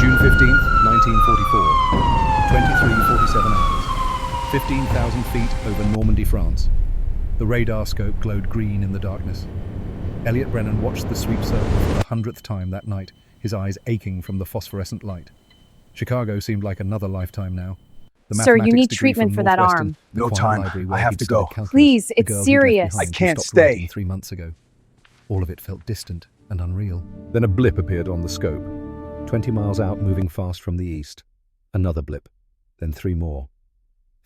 June 15th, 1944. 23:47 hours. 15,000 feet over Normandy, France. The radar scope glowed green in the darkness. Elliot Brennan watched the sweep circle for the 100th time that night, his eyes aching from the phosphorescent light. Chicago seemed like another lifetime now. The Sir, you mathematics need degree treatment from for that Northwestern, arm. the No quiet time. library I where have he'd to studied go. calculus, Please, the it's girl he'd left serious. behind I who can't stopped stay. writing 3 months ago. All of it felt distant and unreal. Then a blip appeared on the scope. 20 miles out, moving fast from the east. Another blip. Then 3 more.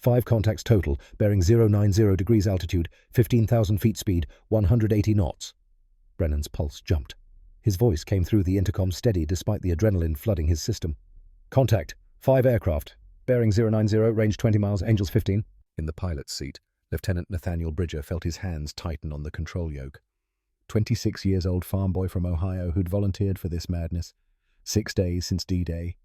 5 contacts total, bearing 090 degrees altitude, 15,000 feet speed, 180 knots. Brennan's pulse jumped. His voice came through the intercom steady despite the adrenaline flooding his system. Contact. 5 aircraft. Bearing 090, range 20 miles, Angels 15. In the pilot's seat, Lieutenant Nathaniel Bridger felt his hands tighten on the control yoke. 26-year-old farm boy from Ohio who'd volunteered for this madness. 6 days since D-Day.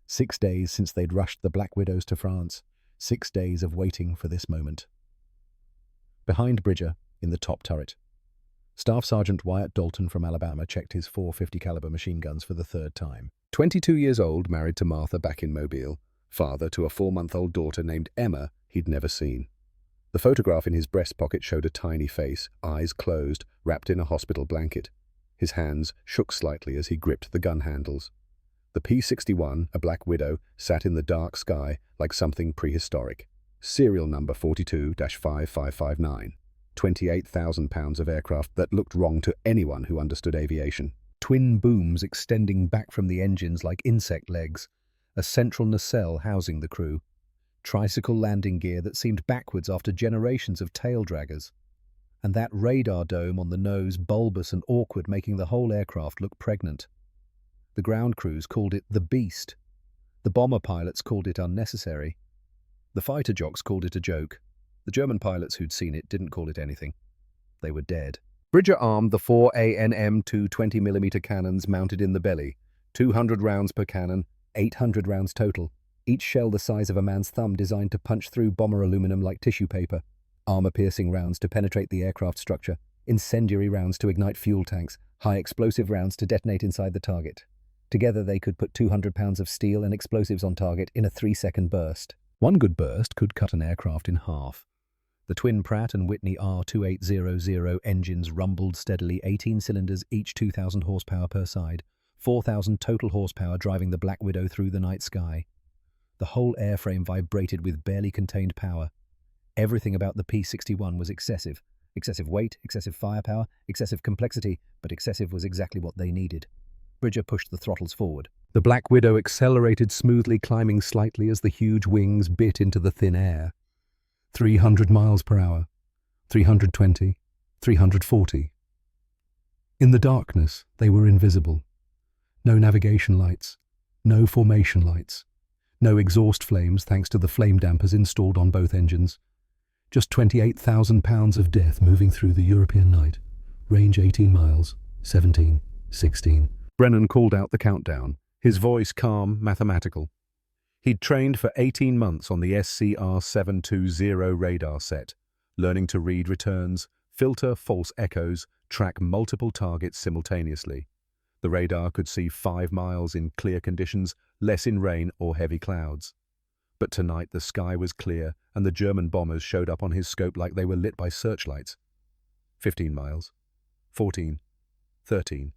6 days since they'd rushed the Black Widows to France. 6 days of waiting for this moment. Behind Bridger, in the top turret, Staff Sergeant Wyatt Dalton from Alabama checked his 450 caliber machine guns for the 3rd time. 22 years old, married to Martha back in Mobile, father to a 4-month-old daughter named Emma he'd never seen. The photograph in his breast pocket showed a tiny face, eyes closed, wrapped in a hospital blanket. His hands shook slightly as he gripped the gun handles. The P-61, a Black Widow, sat in the dark sky like something prehistoric. Serial number 42-5559. 28,000 pounds of aircraft that looked wrong to anyone who understood aviation. Twin booms extending back from the engines like insect legs. A central nacelle housing the crew. Tricycle landing gear that seemed backwards after generations of tail draggers. And that radar dome on the nose, bulbous and awkward, making the whole aircraft look pregnant. The ground crews called it the Beast. The bomber pilots called it unnecessary. The fighter jocks called it a joke. The German pilots who'd seen it didn't call it anything. They were dead. Bridger armed the 4 ANM-2 20mm cannons mounted in the belly. 200 rounds per cannon, 800 rounds total. Each shell the size of a man's thumb, designed to punch through bomber aluminum like tissue paper. Armor-piercing rounds to penetrate the aircraft structure. Incendiary rounds to ignite fuel tanks. High-explosive rounds to detonate inside the target. Together they could put 200 pounds of steel and explosives on target in a 3-second burst. One good burst could cut an aircraft in half. The twin Pratt & Whitney R2800 engines rumbled steadily, 18 cylinders, each 2,000 horsepower per side, 4,000 total horsepower driving the Black Widow through the night sky. The whole airframe vibrated with barely contained power. Everything about the P-61 was excessive. Excessive weight, excessive firepower, excessive complexity, but excessive was exactly what they needed. Bridger pushed the throttles forward. The Black Widow accelerated smoothly, climbing slightly as the huge wings bit into the thin air. 300 miles per hour, 320, 340. In the darkness, they were invisible. No navigation lights, no formation lights, no exhaust flames thanks to the flame dampers installed on both engines. Just 28,000 pounds of death moving through the European night. Range 18 miles, 17, 16. Brennan called out the countdown, his voice calm, mathematical. He'd trained for 18 months on the SCR-720 radar set, learning to read returns, filter false echoes, track multiple targets simultaneously. The radar could see 5 miles in clear conditions, less in rain or heavy clouds. But tonight the sky was clear and the German bombers showed up on his scope like they were lit by searchlights. 15 miles. 14. 13.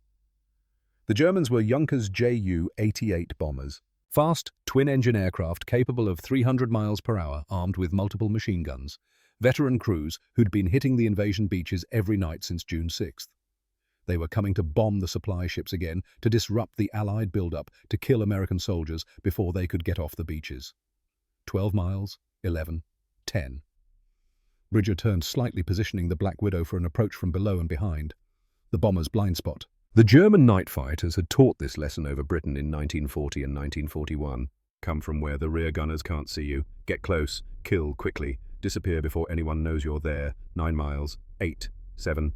The Germans were Junkers Ju-88 bombers. Fast, twin-engine aircraft capable of 300 miles per hour, armed with multiple machine guns. Veteran crews who'd been hitting the invasion beaches every night since June 6th. They were coming to bomb the supply ships again, to disrupt the Allied buildup, to kill American soldiers before they could get off the beaches. 12 miles, 11, 10. Bridger turned slightly, positioning the Black Widow for an approach from below and behind. The bomber's blind spot. The German night fighters had taught this lesson over Britain in 1940 and 1941. Come from where the rear gunners can't see you. Get close, kill quickly, disappear before anyone knows you're there. 9 miles, 8, 7.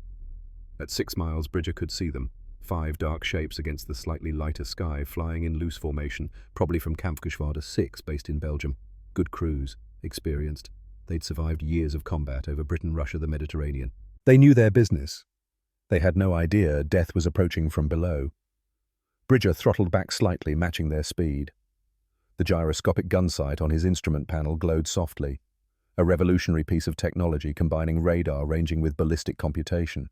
At 6 miles, Bridger could see them. 5 dark shapes against the slightly lighter sky, flying in loose formation, probably from Kampfgeschwader 6, based in Belgium. Good crews, experienced. They'd survived years of combat over Britain, Russia, the Mediterranean. They knew their business. They had no idea death was approaching from below. Bridger throttled back slightly, matching their speed. The gyroscopic gun sight on his instrument panel glowed softly, a revolutionary piece of technology combining radar ranging with ballistic computation.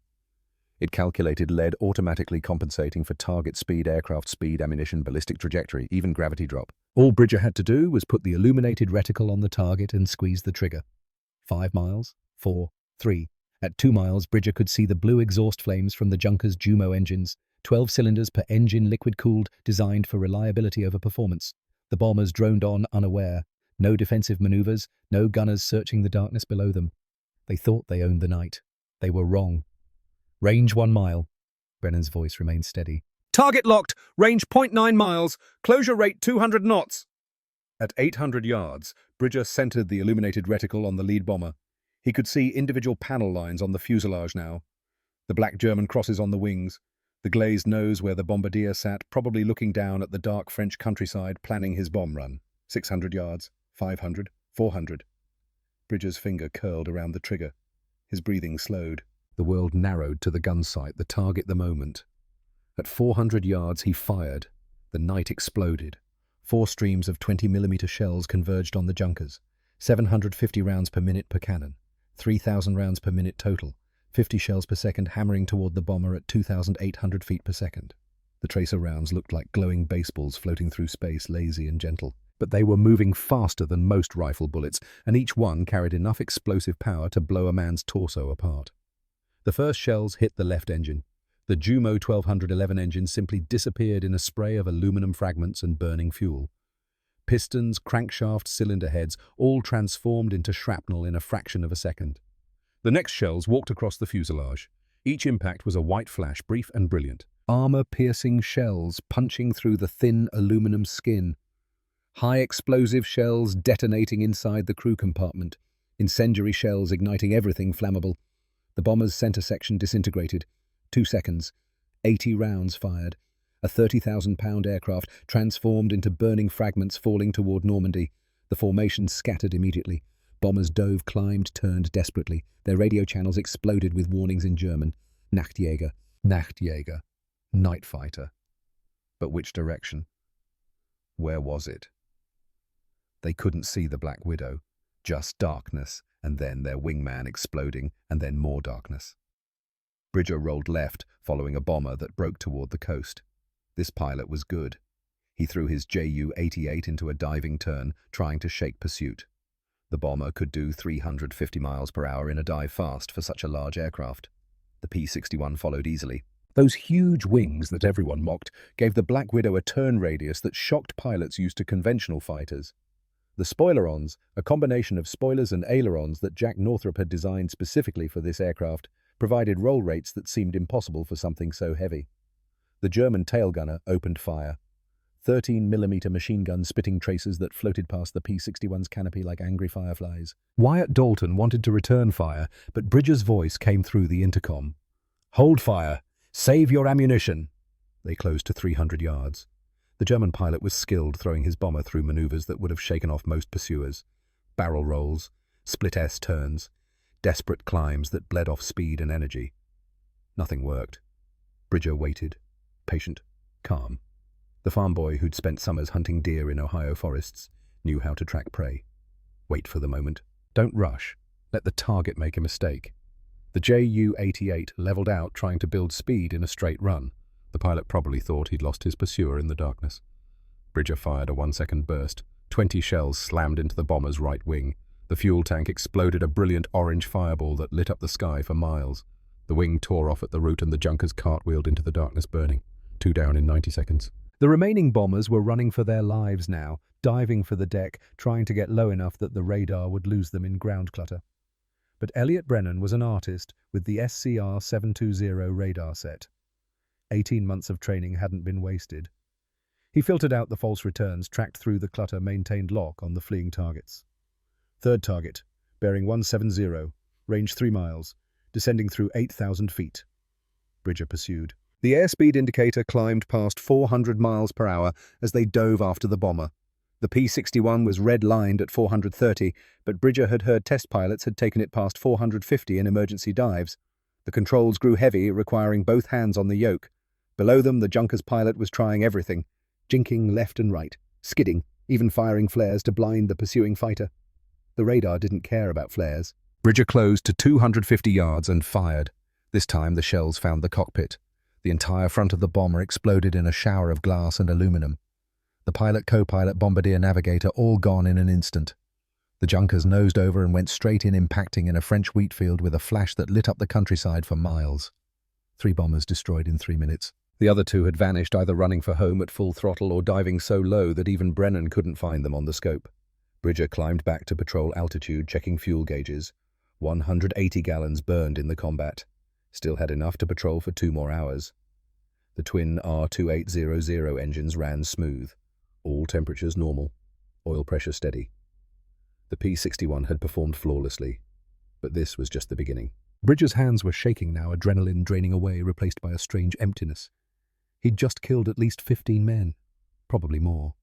It calculated lead, automatically compensating for target speed, aircraft speed, ammunition, ballistic trajectory, even gravity drop. All Bridger had to do was put the illuminated reticle on the target and squeeze the trigger. 5 miles, 4, 3. At 2 miles, Bridger could see the blue exhaust flames from the Junkers Jumo engines, 12 cylinders per engine, liquid-cooled, designed for reliability over performance. The bombers droned on unaware. No defensive maneuvers, no gunners searching the darkness below them. They thought they owned the night. They were wrong. Range 1 mile. Brennan's voice remained steady. Target locked! Range 0.9 miles! Closure rate 200 knots! At 800 yards, Bridger centered the illuminated reticle on the lead bomber. He could see individual panel lines on the fuselage now. The black German crosses on the wings. The glazed nose where the bombardier sat, probably looking down at the dark French countryside, planning his bomb run. 600 yards, 500, 400. Bridger's finger curled around the trigger. His breathing slowed. The world narrowed to the gun sight, the target, the moment. At 400 yards, he fired. The night exploded. 4 streams of 20mm shells converged on the Junkers. 750 rounds per minute per cannon. 3,000 rounds per minute total. 50 shells per second hammering toward the bomber at 2,800 feet per second. The tracer rounds looked like glowing baseballs floating through space, lazy and gentle. But they were moving faster than most rifle bullets, and each one carried enough explosive power to blow a man's torso apart. The first shells hit the left engine. The Jumo 1211 engine simply disappeared in a spray of aluminum fragments and burning fuel. Pistons, crankshaft, cylinder heads, all transformed into shrapnel in a fraction of a second. The next shells walked across the fuselage. Each impact was a white flash, brief and brilliant. Armor-piercing shells punching through the thin aluminum skin. High-explosive shells detonating inside the crew compartment. Incendiary shells igniting everything flammable. The bomber's center section disintegrated. 2 seconds. 80 rounds fired. A 30,000-pound aircraft transformed into burning fragments falling toward Normandy. The formation scattered immediately. Bombers dove, climbed, turned desperately. Their radio channels exploded with warnings in German. Nachtjäger. Nachtjäger. Night fighter. But which direction? Where was it? They couldn't see the Black Widow. Just darkness, and then their wingman exploding, and then more darkness. Bridger rolled left, following a bomber that broke toward the coast. This pilot was good. He threw his Ju-88 into a diving turn, trying to shake pursuit. The bomber could do 350 miles per hour in a dive fast for such a large aircraft. The P-61 followed easily. Those huge wings that everyone mocked gave the Black Widow a turn radius that shocked pilots used to conventional fighters. The spoilerons, a combination of spoilers and ailerons that Jack Northrop had designed specifically for this aircraft, provided roll rates that seemed impossible for something so heavy. The German tail gunner opened fire. 13mm machine guns spitting tracers that floated past the P-61's canopy like angry fireflies. Wyatt Dalton wanted to return fire, but Bridger's voice came through the intercom. "Hold fire! Save your ammunition!" They closed to 300 yards. The German pilot was skilled, throwing his bomber through maneuvers that would have shaken off most pursuers. Barrel rolls, split S turns, desperate climbs that bled off speed and energy. Nothing worked. Bridger waited, patient, calm. The farm boy who'd spent summers hunting deer in Ohio forests knew how to track prey. Wait for the moment. Don't rush. Let the target make a mistake. The Ju-88 leveled out, trying to build speed in a straight run. The pilot probably thought he'd lost his pursuer in the darkness. Bridger fired a 1-second burst. 20 shells slammed into the bomber's right wing. The fuel tank exploded, a brilliant orange fireball that lit up the sky for miles. The wing tore off at the root and the Junkers cartwheeled into the darkness, burning. 2 down in 90 seconds. The remaining bombers were running for their lives now, diving for the deck, trying to get low enough that the radar would lose them in ground clutter. But Elliot Brennan was an artist with the SCR-720 radar set. 18 months of training hadn't been wasted. He filtered out the false returns, tracked through the clutter, maintained lock on the fleeing targets. Third target, bearing 170, range 3 miles, descending through 8,000 feet. Bridger pursued. The airspeed indicator climbed past 400 miles per hour as they dove after the bomber. The P-61 was red-lined at 430, but Bridger had heard test pilots had taken it past 450 in emergency dives. The controls grew heavy, requiring both hands on the yoke. Below them, the Junker's pilot was trying everything, jinking left and right, skidding, even firing flares to blind the pursuing fighter. The radar didn't care about flares. Bridger closed to 250 yards and fired. This time the shells found the cockpit. The entire front of the bomber exploded in a shower of glass and aluminum. The pilot, co-pilot, bombardier, navigator, all gone in an instant. The Junkers nosed over and went straight in, impacting in a French wheat field with a flash that lit up the countryside for miles. 3 bombers destroyed in 3 minutes. The other 2 had vanished, either running for home at full throttle or diving so low that even Brennan couldn't find them on the scope. Bridger climbed back to patrol altitude, checking fuel gauges. 180 gallons burned in the combat. Still had enough to patrol for 2 more hours. The twin R2800 engines ran smooth. All temperatures normal. Oil pressure steady. The P-61 had performed flawlessly. But this was just the beginning. Bridger's hands were shaking now, adrenaline draining away, replaced by a strange emptiness. He'd just killed at least 15 men. Probably more.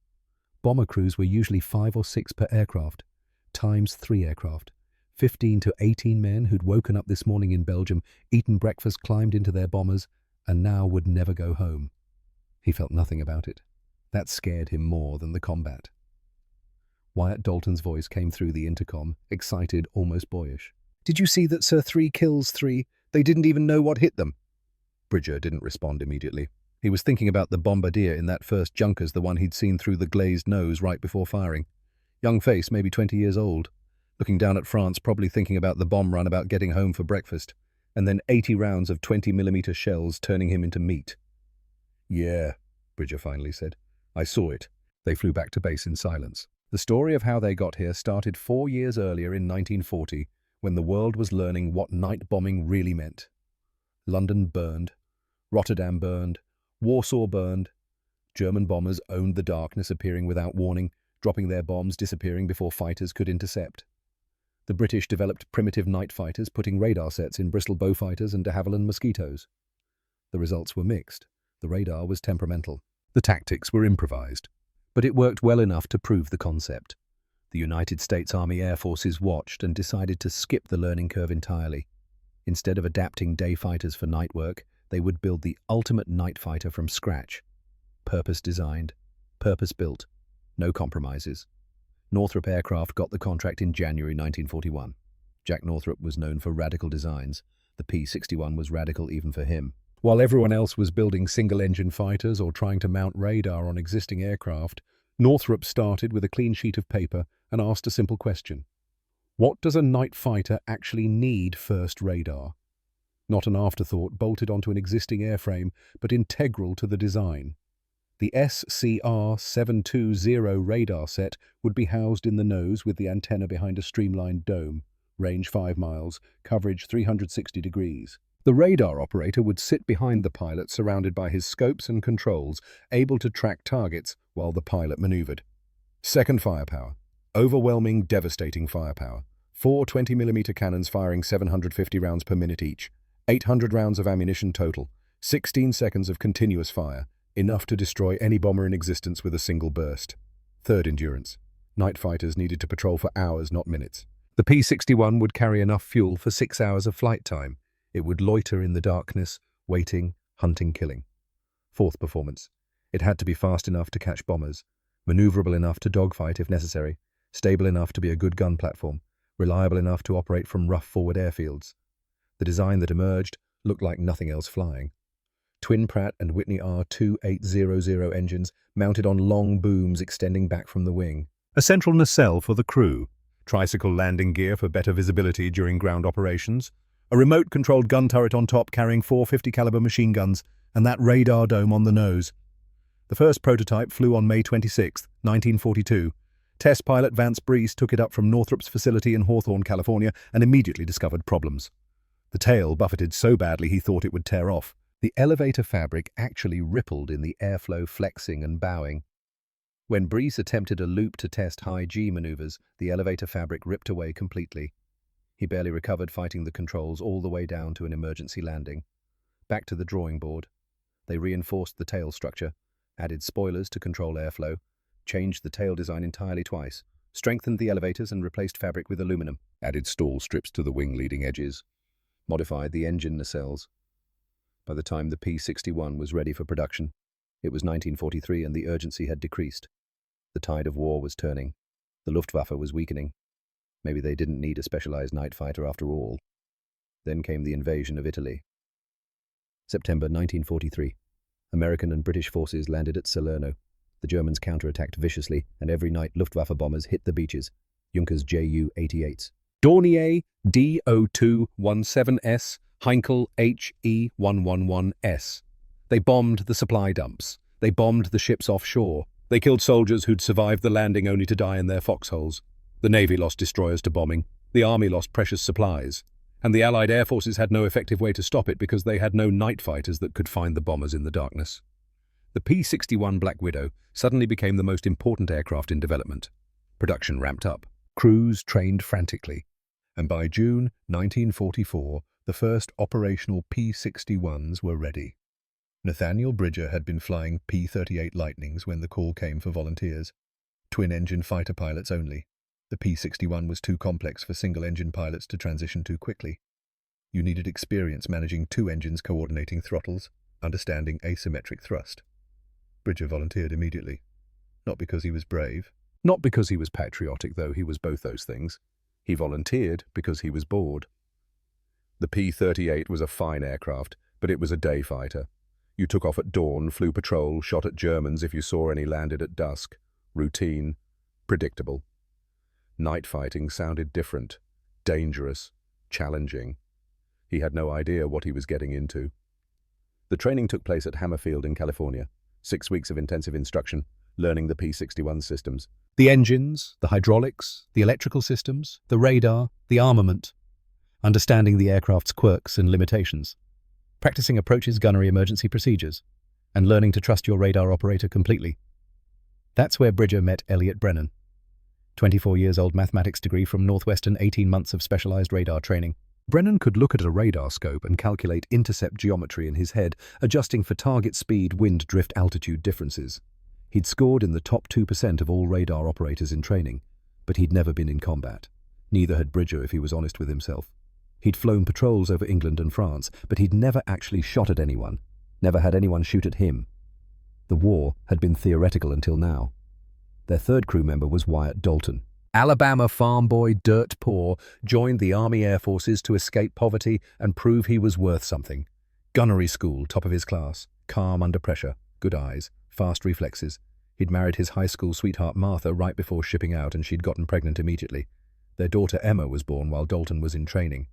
Bomber crews were usually 5 or 6 per aircraft, times 3 aircraft. 15 to 18 men who'd woken up this morning in Belgium, eaten breakfast, climbed into their bombers, and now would never go home. He felt nothing about it. That scared him more than the combat. Wyatt Dalton's voice came through the intercom, excited, almost boyish. "Did you see that, sir? 3 kills, 3. They didn't even know what hit them." Bridger didn't respond immediately. He was thinking about the bombardier in that first Junkers, the one he'd seen through the glazed nose right before firing. Young face, maybe 20 years old. Looking down at France, probably thinking about the bomb run, about getting home for breakfast. And then 80 rounds of 20mm shells turning him into meat. "Yeah," Bridger finally said. "I saw it." They flew back to base in silence. The story of how they got here started 4 years earlier in 1940, when the world was learning what night bombing really meant. London burned. Rotterdam burned. Warsaw burned. German bombers owned the darkness, appearing without warning, dropping their bombs, disappearing before fighters could intercept. The British developed primitive night fighters, putting radar sets in Bristol Beaufighters and de Havilland Mosquitoes. The results were mixed. The radar was temperamental. The tactics were improvised. But it worked well enough to prove the concept. The United States Army Air Forces watched and decided to skip the learning curve entirely. Instead of adapting day fighters for night work, they would build the ultimate night fighter from scratch. Purpose-designed, purpose-built, no compromises. Northrop Aircraft got the contract in January 1941. Jack Northrop was known for radical designs. The P-61 was radical even for him. While everyone else was building single-engine fighters or trying to mount radar on existing aircraft, Northrop started with a clean sheet of paper and asked a simple question. What does a night fighter actually need first radar? Not an afterthought bolted onto an existing airframe, but integral to the design. The SCR-720 radar set would be housed in the nose with the antenna behind a streamlined dome, range 5 miles, coverage 360 degrees. The radar operator would sit behind the pilot, surrounded by his scopes and controls, able to track targets while the pilot maneuvered. Second firepower. Overwhelming, devastating firepower. 4 20mm cannons firing 750 rounds per minute each. 800 rounds of ammunition total. 16 seconds of continuous fire. Enough to destroy any bomber in existence with a single burst. Third endurance. Night fighters needed to patrol for hours, not minutes. The P-61 would carry enough fuel for 6 hours of flight time. It would loiter in the darkness, waiting, hunting, killing. Fourth performance. It had to be fast enough to catch bombers, maneuverable enough to dogfight if necessary, stable enough to be a good gun platform, reliable enough to operate from rough forward airfields. The design that emerged looked like nothing else flying. Twin Pratt and Whitney R2800 engines mounted on long booms extending back from the wing. A central nacelle for the crew. Tricycle landing gear for better visibility during ground operations. A remote-controlled gun turret on top carrying 450 caliber machine guns, and that radar dome on the nose. The first prototype flew on May 26, 1942. Test pilot Vance Breese took it up from Northrop's facility in Hawthorne, California, and immediately discovered problems. The tail buffeted so badly he thought it would tear off. The elevator fabric actually rippled in the airflow, flexing and bowing. When Breese attempted a loop to test high-G maneuvers, the elevator fabric ripped away completely. He barely recovered, fighting the controls all the way down to an emergency landing. Back to the drawing board. They reinforced the tail structure, added spoilers to control airflow, changed the tail design entirely twice, strengthened the elevators and replaced fabric with aluminum, added stall strips to the wing leading edges, modified the engine nacelles. by the time the P-61 was ready for production. It was 1943 and the urgency had decreased. The tide of war was turning. The Luftwaffe was weakening. Maybe they didn't need a specialized night fighter after all. Then came the invasion of Italy. September 1943. American and British forces landed at Salerno. The Germans counterattacked viciously, and every night Luftwaffe bombers hit the beaches. Junkers Ju-88s. Dornier D0217S, Heinkel HE111S. They bombed the supply dumps. They bombed the ships offshore. They killed soldiers who'd survived the landing only to die in their foxholes. The Navy lost destroyers to bombing. The Army lost precious supplies. And the Allied air forces had no effective way to stop it because they had no night fighters that could find the bombers in the darkness. The P-61 Black Widow suddenly became the most important aircraft in development. Production ramped up. Crews trained frantically. And by June 1944, the first operational P-61s were ready. Nathaniel Bridger had been flying P-38 Lightnings when the call came for volunteers. Twin-engine fighter pilots only. The P-61 was too complex for single-engine pilots to transition too quickly. You needed experience managing two engines coordinating throttles, understanding asymmetric thrust. Bridger volunteered immediately. Not because he was brave. Not because he was patriotic, though he was both those things. He volunteered because he was bored. The P-38 was a fine aircraft, but it was a day fighter. You took off at dawn, flew patrol, shot at Germans if you saw any, landed at dusk. Routine. Predictable. Night fighting sounded different, dangerous, challenging. He had no idea what he was getting into. The training took place at Hammerfield in California. 6 weeks of intensive instruction, learning the P-61 systems. The engines, the hydraulics, the electrical systems, the radar, the armament. Understanding the aircraft's quirks and limitations. Practicing approaches, gunnery, emergency procedures. And learning to trust your radar operator completely. That's where Bridger met Elliot Brennan. 24-years-old mathematics degree from Northwestern, 18 months of specialized radar training. Brennan could look at a radar scope and calculate intercept geometry in his head, adjusting for target speed, wind, drift, altitude differences. He'd scored in the top 2% of all radar operators in training, but he'd never been in combat. Neither had Bridger, if he was honest with himself. He'd flown patrols over England and France, but he'd never actually shot at anyone, never had anyone shoot at him. The war had been theoretical until now. Their third crew member was Wyatt Dalton. Alabama farm boy, dirt poor, joined the Army Air Forces to escape poverty and prove he was worth something. Gunnery school, top of his class, calm under pressure, good eyes, fast reflexes. He'd married his high school sweetheart Martha right before shipping out, and she'd gotten pregnant immediately. Their daughter Emma was born while Dalton was in training.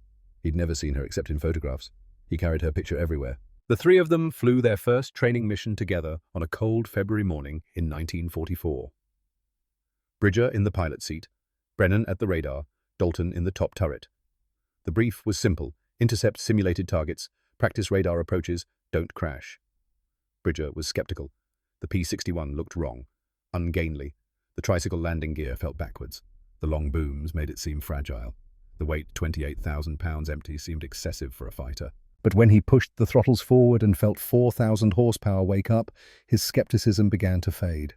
He'd never seen her except in photographs. He carried her picture everywhere. The three of them flew their first training mission together on a cold February morning in 1944. Bridger in the pilot seat, Brennan at the radar, Dalton in the top turret. The brief was simple: intercept simulated targets, practice radar approaches, don't crash. Bridger was skeptical. The P-61 looked wrong, ungainly. The tricycle landing gear felt backwards. The long booms made it seem fragile. The weight, 28,000 pounds empty, seemed excessive for a fighter. But when he pushed the throttles forward and felt 4,000 horsepower wake up, his skepticism began to fade.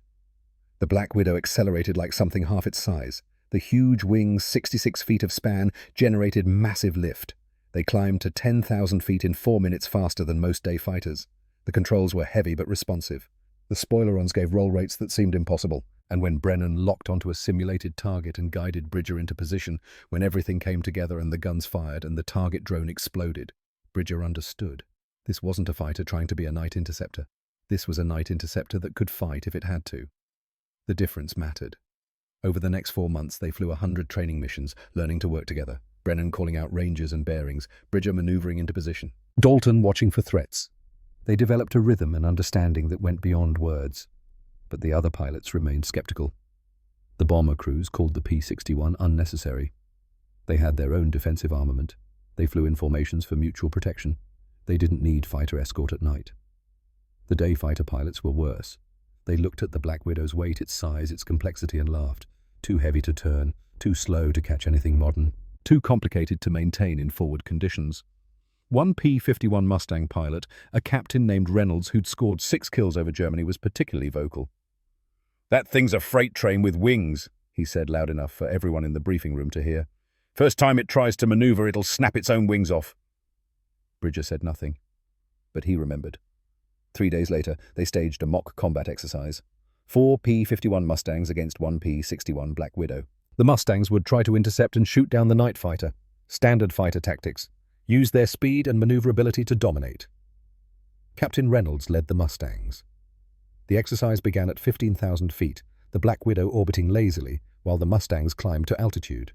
The Black Widow accelerated like something half its size. The huge wings, 66 feet of span, generated massive lift. They climbed to 10,000 feet in 4 minutes faster than most day fighters. The controls were heavy but responsive. The spoilerons gave roll rates that seemed impossible. And when Brennan locked onto a simulated target and guided Bridger into position, when everything came together and the guns fired and the target drone exploded, Bridger understood. This wasn't a fighter trying to be a night interceptor. This was a night interceptor that could fight if it had to. The difference mattered. Over the next 4 months, they flew 100 training missions, learning to work together. Brennan calling out ranges and bearings, Bridger maneuvering into position. Dalton watching for threats. They developed a rhythm and understanding that went beyond words. But the other pilots remained skeptical. The bomber crews called the P-61 unnecessary. They had their own defensive armament. They flew in formations for mutual protection. They didn't need fighter escort at night. The day fighter pilots were worse. They looked at the Black Widow's weight, its size, its complexity, and laughed. Too heavy to turn, too slow to catch anything modern, too complicated to maintain in forward conditions. One P-51 Mustang pilot, a captain named Reynolds who'd scored 6 kills over Germany, was particularly vocal. "That thing's a freight train with wings," he said loud enough for everyone in the briefing room to hear. "First time it tries to maneuver, it'll snap its own wings off." Bridger said nothing. but he remembered. 3 days later, they staged a mock combat exercise. 4 P-51 Mustangs against 1 P-61 Black Widow. The Mustangs would try to intercept and shoot down the night fighter. Standard fighter tactics. Use their speed and maneuverability to dominate. Captain Reynolds led the Mustangs. The exercise began at 15,000 feet, the Black Widow orbiting lazily, while the Mustangs climbed to altitude.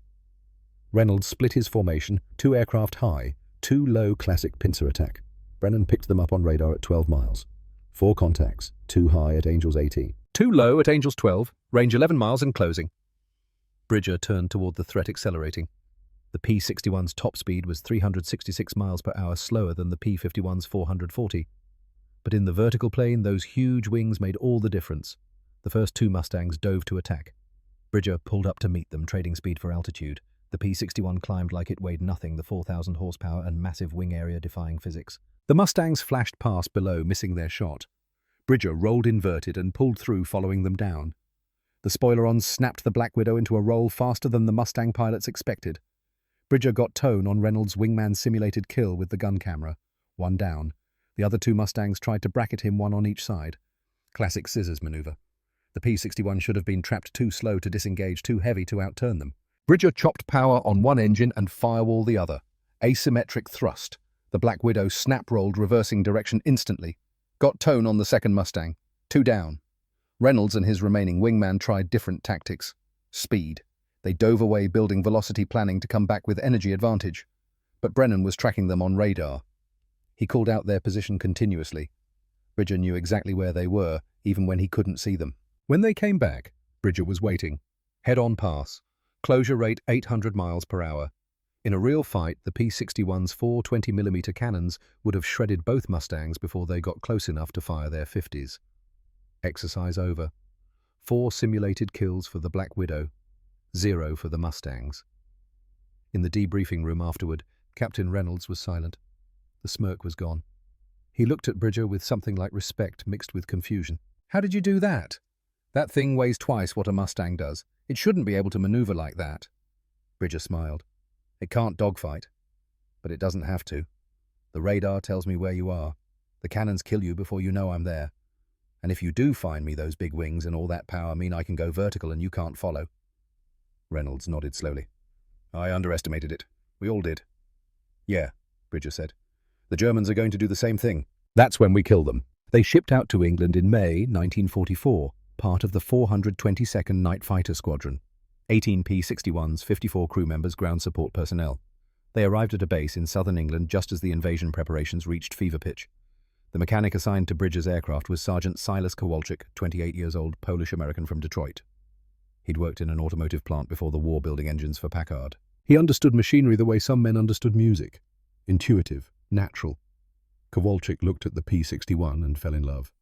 Reynolds split his formation, 2 aircraft high, 2 low classic pincer attack. Brennan picked them up on radar at 12 miles. 4 contacts, 2 high at Angels 18. 2 low at Angels 12, range 11 miles and closing. Bridger turned toward the threat accelerating. The P-61's top speed was 366 miles per hour slower than the P-51's 440. But in the vertical plane, those huge wings made all the difference. The first 2 Mustangs dove to attack. Bridger pulled up to meet them, trading speed for altitude. The P-61 climbed like it weighed nothing, the 4,000 horsepower and massive wing area defying physics. The Mustangs flashed past below, missing their shot. Bridger rolled inverted and pulled through, following them down. The spoiler-ons snapped the Black Widow into a roll faster than the Mustang pilots expected. Bridger got tone on Reynolds' wingman-simulated kill with the gun camera. 1 down. The other 2 Mustangs tried to bracket him, 1 on each side. Classic scissors maneuver. The P-61 should have been trapped too slow to disengage, too heavy to outturn them. Bridger chopped power on one engine and firewall the other. Asymmetric thrust. The Black Widow snap-rolled, reversing direction instantly. Got tone on the second Mustang. 2 down. Reynolds and his remaining wingman tried different tactics. Speed. They dove away, building velocity planning to come back with energy advantage. But Brennan was tracking them on radar. He called out their position continuously. Bridger knew exactly where they were, even when he couldn't see them. When they came back, Bridger was waiting. Head-on pass. Closure rate 800 miles per hour. In a real fight, the P-61's 4 20mm cannons would have shredded both Mustangs before they got close enough to fire their 50s. Exercise over. 4 simulated kills for the Black Widow. 0 for the Mustangs. In the debriefing room afterward, Captain Reynolds was silent. The smirk was gone. He looked at Bridger with something like respect mixed with confusion. "How did you do that? That thing weighs twice what a Mustang does. It shouldn't be able to maneuver like that." Bridger smiled. "It can't dogfight. But it doesn't have to. The radar tells me where you are. The cannons kill you before you know I'm there. And if you do find me, those big wings and all that power mean I can go vertical and you can't follow." Reynolds nodded slowly. "I underestimated it. We all did." "Yeah," Bridger said. "The Germans are going to do the same thing." That's when we kill them. They shipped out to England in May 1944, part of the 422nd Night Fighter Squadron. 18 P-61s, 54 crew members, ground support personnel. They arrived at a base in southern England just as the invasion preparations reached fever pitch. The mechanic assigned to Bridger's aircraft was Sergeant Silas Kowalczyk, 28 years old, Polish-American from Detroit. He'd worked in an automotive plant before the war building engines for Packard. He understood machinery the way some men understood music. Intuitive, natural. Kowalczyk looked at the P-61 and fell in love.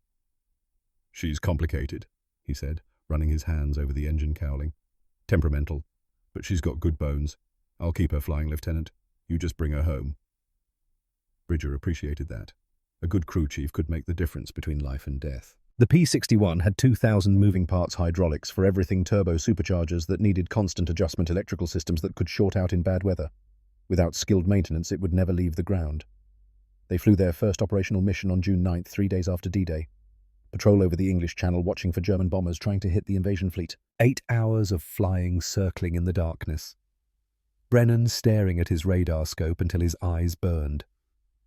"She's complicated," he said, running his hands over the engine cowling. "Temperamental, but she's got good bones. I'll keep her flying, Lieutenant. You just bring her home." Bridger appreciated that. A good crew chief could make the difference between life and death. The P-61 had 2,000 moving parts hydraulics for everything turbo superchargers that needed constant adjustment electrical systems that could short out in bad weather. Without skilled maintenance, it would never leave the ground. They flew their first operational mission on June 9th, 3 days after D-Day. Patrol over the English Channel, watching for German bombers trying to hit the invasion fleet. 8 hours of flying, circling in the darkness. Brennan staring at his radar scope until his eyes burned.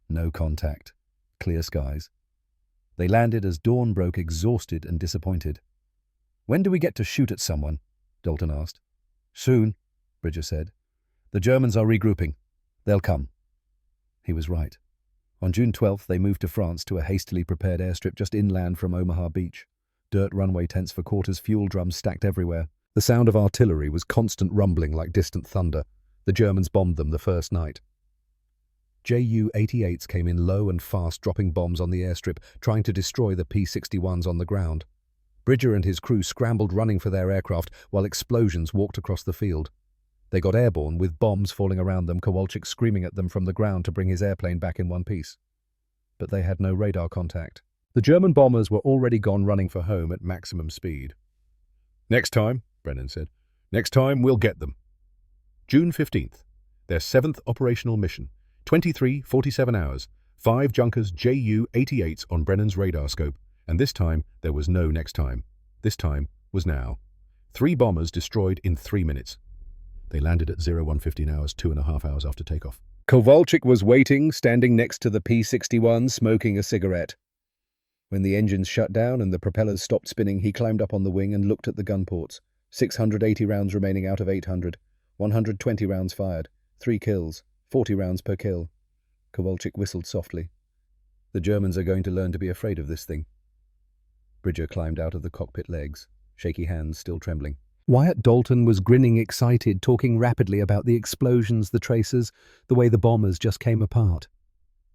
No contact. Clear skies. They landed as dawn broke, exhausted and disappointed. "When do we get to shoot at someone?" Dalton asked. "Soon," Bridger said. "The Germans are regrouping. They'll come." He was right. On June 12th, they moved to France to a hastily prepared airstrip just inland from Omaha Beach. Dirt runway tents for quarters, fuel drums stacked everywhere. The sound of artillery was constant rumbling like distant thunder. The Germans bombed them the first night. Ju-88s came in low and fast, dropping bombs on the airstrip, trying to destroy the P-61s on the ground. Bridger and his crew scrambled, running for their aircraft, while explosions walked across the field. They got airborne, with bombs falling around them, Kowalczyk screaming at them from the ground to bring his airplane back in one piece. But they had no radar contact. The German bombers were already gone, running for home at maximum speed. "Next time," Brennan said, "next time we'll get them." June 15th, their 7th operational mission. 23:47 hours, 5 Junkers Ju-88s on Brennan's radar scope, and this time there was no next time. This time was now. 3 bombers destroyed in 3 minutes. They landed at 01:15 hours, 2.5 hours after takeoff. Kowalczyk was waiting, standing next to the P-61, smoking a cigarette. When the engines shut down and the propellers stopped spinning, he climbed up on the wing and looked at the gun ports. 680 rounds remaining out of 800. 120 rounds fired. 3 kills. 40 rounds per kill. Kowalczyk whistled softly. The Germans are going to learn to be afraid of this thing. Bridger climbed out of the cockpit legs, shaky hands still trembling. Wyatt Dalton was grinning excited, talking rapidly about the explosions, the tracers, the way the bombers just came apart.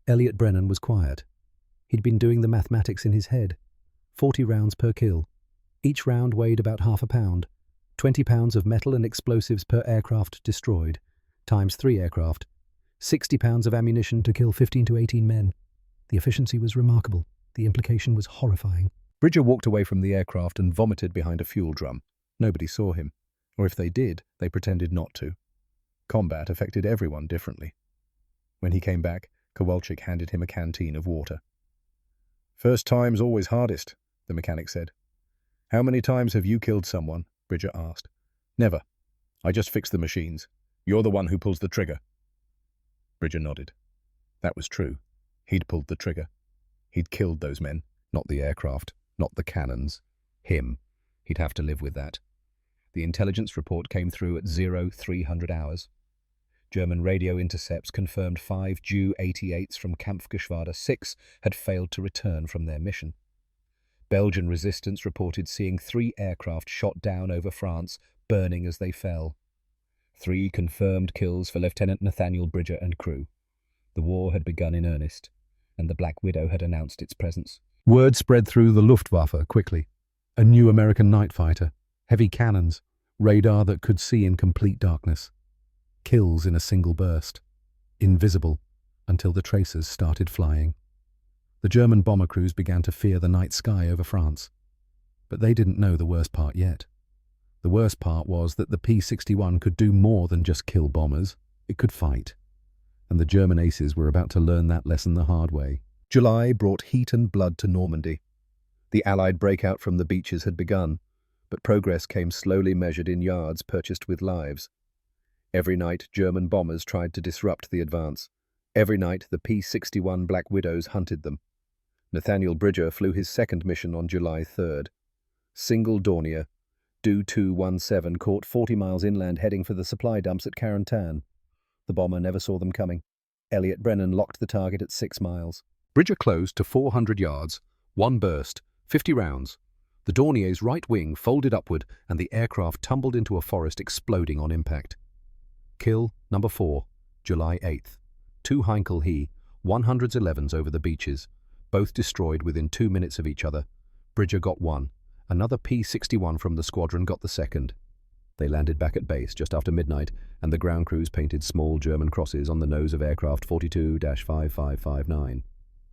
Elliot Brennan was quiet. He'd been doing the mathematics in his head. 40 rounds per kill. Each round weighed about half a pound. 20 pounds of metal and explosives per aircraft destroyed, times 3 aircraft. 60 pounds of ammunition to kill 15 to 18 men. The efficiency was remarkable. The implication was horrifying. Bridger walked away from the aircraft and vomited behind a fuel drum. Nobody saw him, or if they did, they pretended not to. Combat affected everyone differently. When he came back, Kowalczyk handed him a canteen of water. "First time's always hardest," the mechanic said. "How many times have you killed someone?" Bridger asked. "Never. I just fix the machines. You're the one who pulls the trigger." Bridger nodded. That was true. He'd pulled the trigger. He'd killed those men, not the aircraft, not the cannons. Him. He'd have to live with that. The intelligence report came through at 0300 hours. German radio intercepts confirmed 5 Ju-88s from Kampfgeschwader 6 had failed to return from their mission. Belgian resistance reported seeing 3 aircraft shot down over France, burning as they fell. 3 confirmed kills for Lieutenant Nathaniel Bridger and crew. The war had begun in earnest, and the Black Widow had announced its presence. Word spread through the Luftwaffe quickly. A new American night fighter, heavy cannons, radar that could see in complete darkness. Kills in a single burst. Invisible, until the tracers started flying. The German bomber crews began to fear the night sky over France. But they didn't know the worst part yet. The worst part was that the P-61 could do more than just kill bombers. It could fight. And the German aces were about to learn that lesson the hard way. July brought heat and blood to Normandy. The Allied breakout from the beaches had begun, but progress came slowly measured in yards purchased with lives. Every night, German bombers tried to disrupt the advance. Every night, the P-61 Black Widows hunted them. Nathaniel Bridger flew his second mission on July 3rd. Single Dornier, Do-217 caught 40 miles inland heading for the supply dumps at Carentan. The bomber never saw them coming. Elliot Brennan locked the target at 6 miles. Bridger closed to 400 yards. 1 burst, 50 rounds. The Dornier's right wing folded upward and the aircraft tumbled into a forest, exploding on impact. Kill number 4, July 8th. 2 Heinkel He, 111s over the beaches, both destroyed within 2 minutes of each other. Bridger got 1. Another P-61 from the squadron got the second. They landed back at base just after midnight, and the ground crews painted small German crosses on the nose of aircraft 42-5559.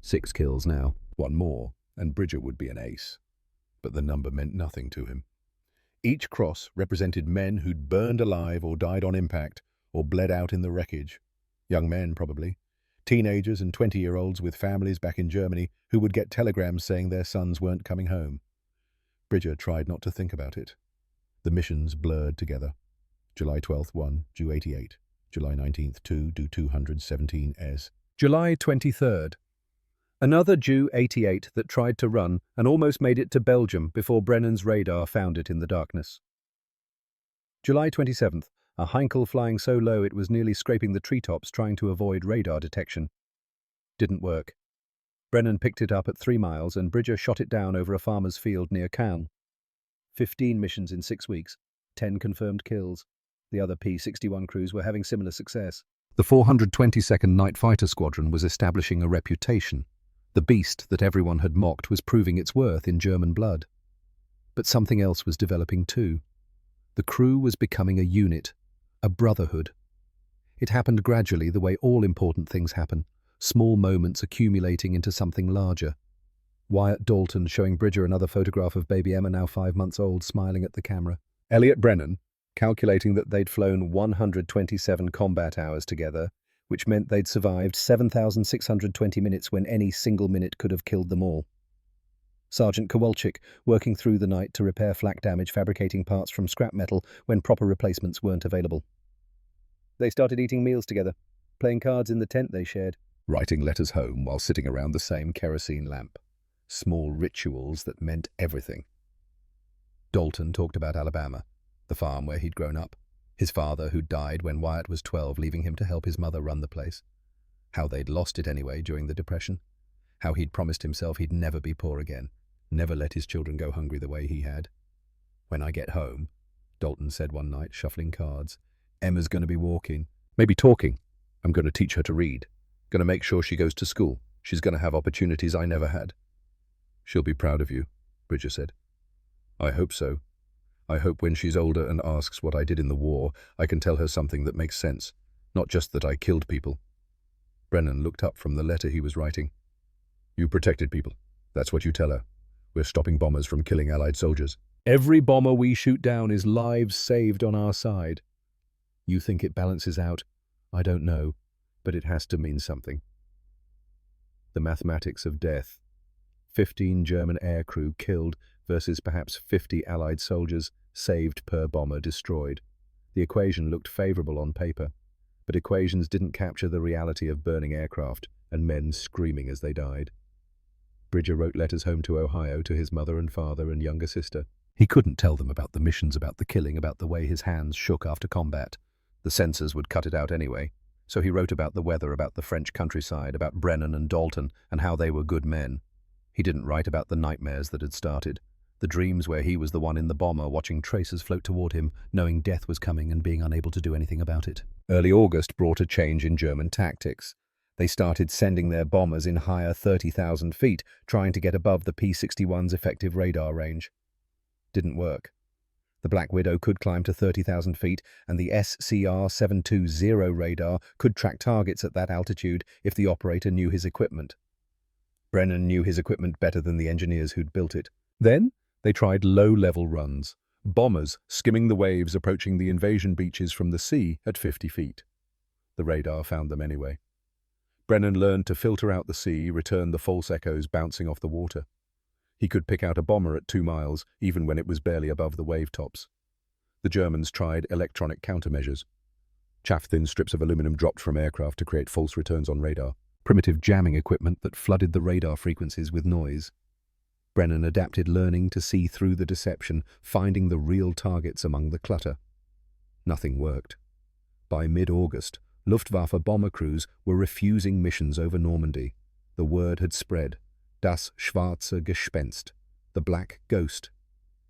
6 kills now. 1 more, and Bridger would be an ace. But the number meant nothing to him. Each cross represented men who'd burned alive or died on impact, or bled out in the wreckage. Young men, probably. Teenagers and 20-year-olds with families back in Germany who would get telegrams saying their sons weren't coming home. Bridger tried not to think about it. The missions blurred together. July 12th, 1, Ju-88. July 19th, 2, Do-217S. July 23rd. Another Ju-88 that tried to run and almost made it to Belgium before Brennan's radar found it in the darkness. July 27th. A Heinkel flying so low it was nearly scraping the treetops trying to avoid radar detection. Didn't work. Brennan picked it up at 3 miles and Bridger shot it down over a farmer's field near Caen. 15 missions in 6 weeks, 10 confirmed kills. The other P-61 crews were having similar success. The 422nd Night Fighter Squadron was establishing a reputation. The beast that everyone had mocked was proving its worth in German blood. But something else was developing too. The crew was becoming a unit. A brotherhood. It happened gradually, the way all important things happen, small moments accumulating into something larger. Wyatt Dalton showing Bridger another photograph of baby Emma, now 5 months old, smiling at the camera. Elliot Brennan, calculating that they'd flown 127 combat hours together, which meant they'd survived 7,620 minutes when any single minute could have killed them all. Sergeant Kowalczyk, working through the night to repair flak damage fabricating parts from scrap metal when proper replacements weren't available. They started eating meals together, playing cards in the tent they shared, writing letters home while sitting around the same kerosene lamp. Small rituals that meant everything. Dalton talked about Alabama, the farm where he'd grown up, his father who'd died when Wyatt was 12, leaving him to help his mother run the place. How they'd lost it anyway during the Depression. How he'd promised himself he'd never be poor again, never let his children go hungry the way he had. "When I get home," Dalton said one night, shuffling cards, "Emma's going to be walking, maybe talking. I'm going to teach her to read. Going to make sure she goes to school. She's going to have opportunities I never had." "She'll be proud of you," Bridger said. "I hope so. I hope when she's older and asks what I did in the war, I can tell her something that makes sense, not just that I killed people." Brennan looked up from the letter he was writing. "You protected people. That's what you tell her. We're stopping bombers from killing Allied soldiers. Every bomber we shoot down is lives saved on our side. You think it balances out? I don't know, but it has to mean something." The mathematics of death. 15 German aircrew killed versus perhaps 50 Allied soldiers saved per bomber destroyed. The equation looked favorable on paper, but equations didn't capture the reality of burning aircraft and men screaming as they died. Bridger wrote letters home to Ohio to his mother and father and younger sister. He couldn't tell them about the missions, about the killing, about the way his hands shook after combat. The censors would cut it out anyway. So he wrote about the weather, about the French countryside, about Brennan and Dalton, and how they were good men. He didn't write about the nightmares that had started, the dreams where he was the one in the bomber watching tracers float toward him, knowing death was coming and being unable to do anything about it. Early August brought a change in German tactics. They started sending their bombers in higher 30,000 feet, trying to get above the P-61's effective radar range. Didn't work. The Black Widow could climb to 30,000 feet, and the SCR-720 radar could track targets at that altitude if the operator knew his equipment. Brennan knew his equipment better than the engineers who'd built it. Then they tried low-level runs, bombers skimming the waves approaching the invasion beaches from the sea at 50 feet. The radar found them anyway. Brennan learned to filter out the sea, return the false echoes bouncing off the water. He could pick out a bomber at 2 miles, even when it was barely above the wave tops. The Germans tried electronic countermeasures. Chaff-thin strips of aluminum dropped from aircraft to create false returns on radar, primitive jamming equipment that flooded the radar frequencies with noise. Brennan adapted learning to see through the deception, finding the real targets among the clutter. Nothing worked. By mid-August, Luftwaffe bomber crews were refusing missions over Normandy. The word had spread. Das schwarze Gespenst, the black ghost.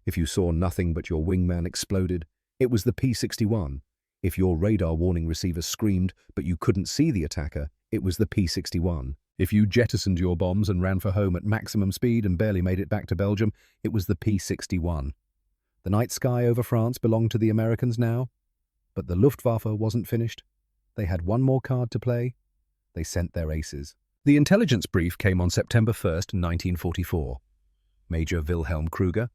If you saw nothing but your wingman exploded, it was the P-61. If your radar warning receiver screamed but you couldn't see the attacker, it was the P-61. If you jettisoned your bombs and ran for home at maximum speed and barely made it back to Belgium, it was the P-61. The night sky over France belonged to the Americans now, but the Luftwaffe wasn't finished. They had one more card to play. They sent their aces. The intelligence brief came on September 1st, 1944. Major Wilhelm Krüger,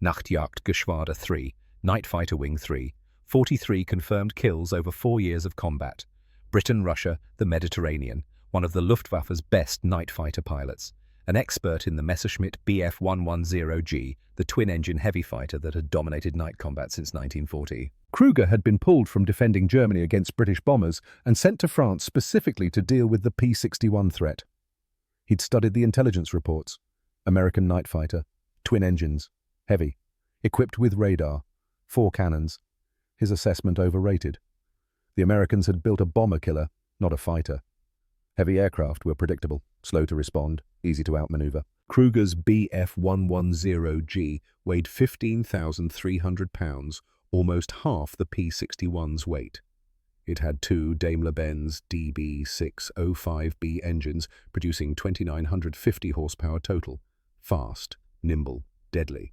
Nachtjagdgeschwader 3, Night Fighter Wing 3, 43 confirmed kills over 4 years of combat. Britain, Russia, the Mediterranean, one of the Luftwaffe's best night fighter pilots. An expert in the Messerschmitt Bf-110G, the twin-engine heavy fighter that had dominated night combat since 1940. Krüger had been pulled from defending Germany against British bombers and sent to France specifically to deal with the P-61 threat. He'd studied the intelligence reports. American night fighter, twin engines, heavy, equipped with radar, 4 cannons. His assessment overrated. The Americans had built a bomber killer, not a fighter. Heavy aircraft were predictable, slow to respond, easy to outmaneuver. Krüger's Bf-110G weighed 15,300 pounds, almost half the P-61's weight. It had 2 Daimler-Benz DB605B engines, producing 2,950 horsepower total. Fast, nimble, deadly.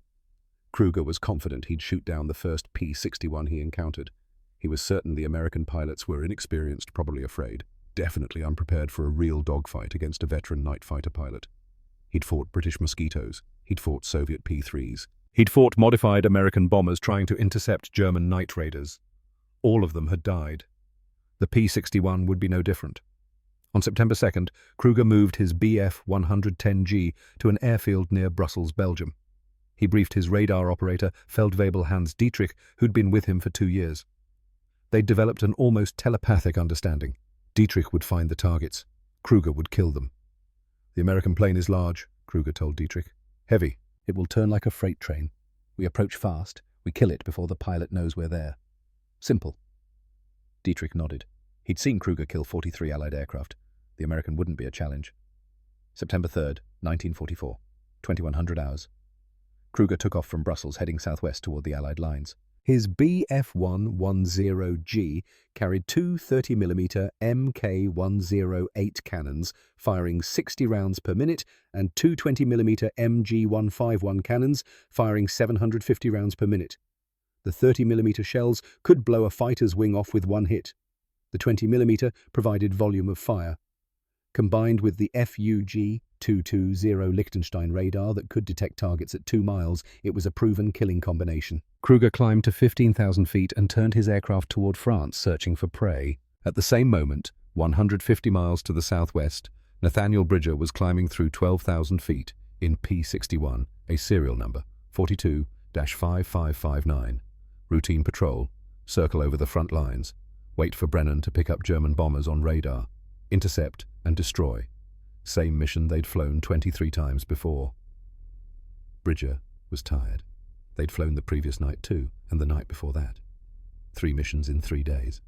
Krüger was confident he'd shoot down the first P-61 he encountered. He was certain the American pilots were inexperienced, probably afraid. Definitely unprepared for a real dogfight against a veteran night fighter pilot. He'd fought British Mosquitoes. He'd fought Soviet P-3s. He'd fought modified American bombers trying to intercept German night raiders. All of them had died. The P-61 would be no different. On September 2nd, Kruger moved his Bf-110G to an airfield near Brussels, Belgium. He briefed his radar operator, Feldwebel Hans Dietrich, who'd been with him for 2 years. They'd developed an almost telepathic understanding. Dietrich would find the targets. Kruger would kill them. "The American plane is large," Kruger told Dietrich. "Heavy. It will turn like a freight train. We approach fast. We kill it before the pilot knows we're there. Simple." Dietrich nodded. He'd seen Kruger kill 43 Allied aircraft. The American wouldn't be a challenge. September 3rd, 1944, 2100 hours. Kruger took off from Brussels, heading southwest toward the Allied lines. His Bf-110G carried two 30mm Mk108 cannons, firing 60 rounds per minute, and two 20mm Mg151 cannons, firing 750 rounds per minute. The 30mm shells could blow a fighter's wing off with one hit. The 20mm provided volume of fire. Combined with the FUG-220 Liechtenstein radar that could detect targets at 2 miles, it was a proven killing combination. Kruger climbed to 15,000 feet and turned his aircraft toward France, searching for prey. At the same moment, 150 miles to the southwest, Nathaniel Bridger was climbing through 12,000 feet in P-61, a serial number, 42-5559. Routine patrol, circle over the front lines, wait for Brennan to pick up German bombers on radar, intercept and destroy. Same mission they'd flown 23 times before. Bridger was tired. They'd flown the previous night too, and the night before that. 3 missions in 3 days.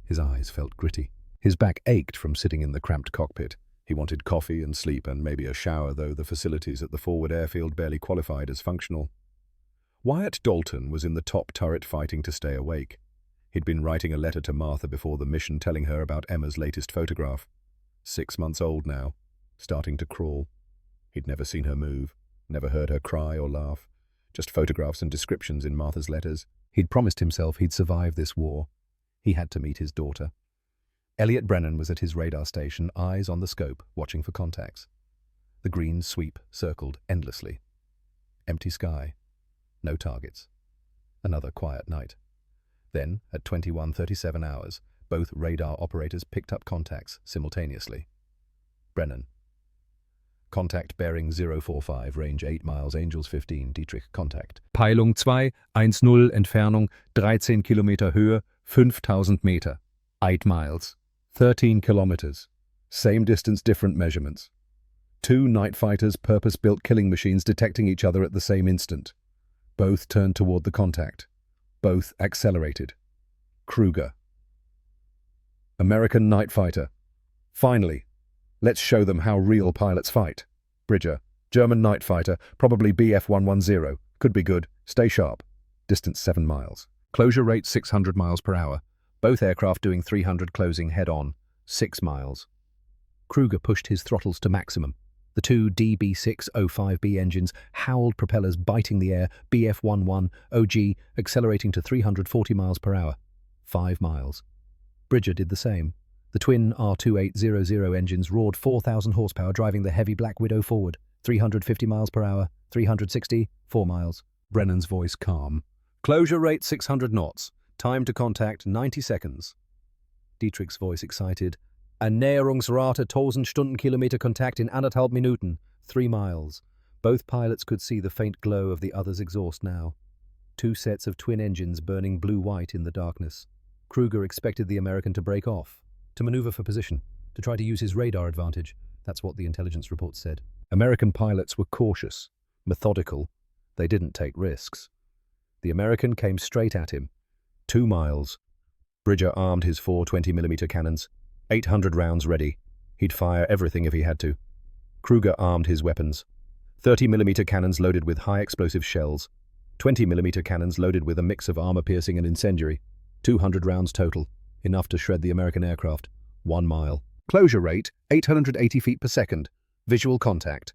His eyes felt gritty. His back ached from sitting in the cramped cockpit. He wanted coffee and sleep and maybe a shower, though the facilities at the forward airfield barely qualified as functional. Wyatt Dalton was in the top turret fighting to stay awake. He'd been writing a letter to Martha before the mission telling her about Emma's latest photograph. 6 months old now, starting to crawl. He'd never seen her move, never heard her cry or laugh, just photographs and descriptions in Martha's letters. He'd promised himself he'd survive this war. He had to meet his daughter. Elliot Brennan was at his radar station, eyes on the scope, watching for contacts. The green sweep circled endlessly. Empty sky. No targets. Another quiet night. Then, at 21:37 hours, both radar operators picked up contacts simultaneously. Brennan. Contact bearing 045, range 8 miles, Angels 15, Dietrich, contact. Peilung 210, Entfernung 13 Kilometer Höhe, 5000 Meter. 8 miles. 13 kilometers. Same distance, different measurements. 2 night fighters, purpose-built killing machines detecting each other at the same instant. Both turned toward the contact. Both accelerated. Kruger. American night fighter. Finally. Let's show them how real pilots fight. Bridger. German night fighter, probably Bf-110. Could be good. Stay sharp. Distance 7 miles. Closure rate 600 miles per hour. Both aircraft doing 300 closing head-on. 6 miles. Kruger pushed his throttles to maximum. The 2 DB605B engines howled, propellers biting the air, Bf-11 OG accelerating to 340 miles per hour. 5 miles. Bridger did the same. The twin R2800 engines roared 4,000 horsepower, driving the heavy Black Widow forward. 350 miles per hour, 360, 4 miles. Brennan's voice calm. Closure rate 600 knots. Time to contact 90 seconds. Dietrich's voice excited. Annäherungsrate 1000 Stundenkilometer Kontakt in 1,5 Minuten. 3 miles. Both pilots could see the faint glow of the other's exhaust now. 2 sets of twin engines burning blue-white in the darkness. Kruger expected the American to break off, to maneuver for position, to try to use his radar advantage. That's what the intelligence report said. American pilots were cautious, methodical. They didn't take risks. The American came straight at him. 2 miles. Bridger armed his 4 20mm cannons. 800 rounds ready. He'd fire everything if he had to. Kruger armed his weapons. 30mm cannons loaded with high-explosive shells. 20mm cannons loaded with a mix of armor-piercing and incendiary. 200 rounds total. Enough to shred the American aircraft. 1 mile. Closure rate, 880 feet per second. Visual contact.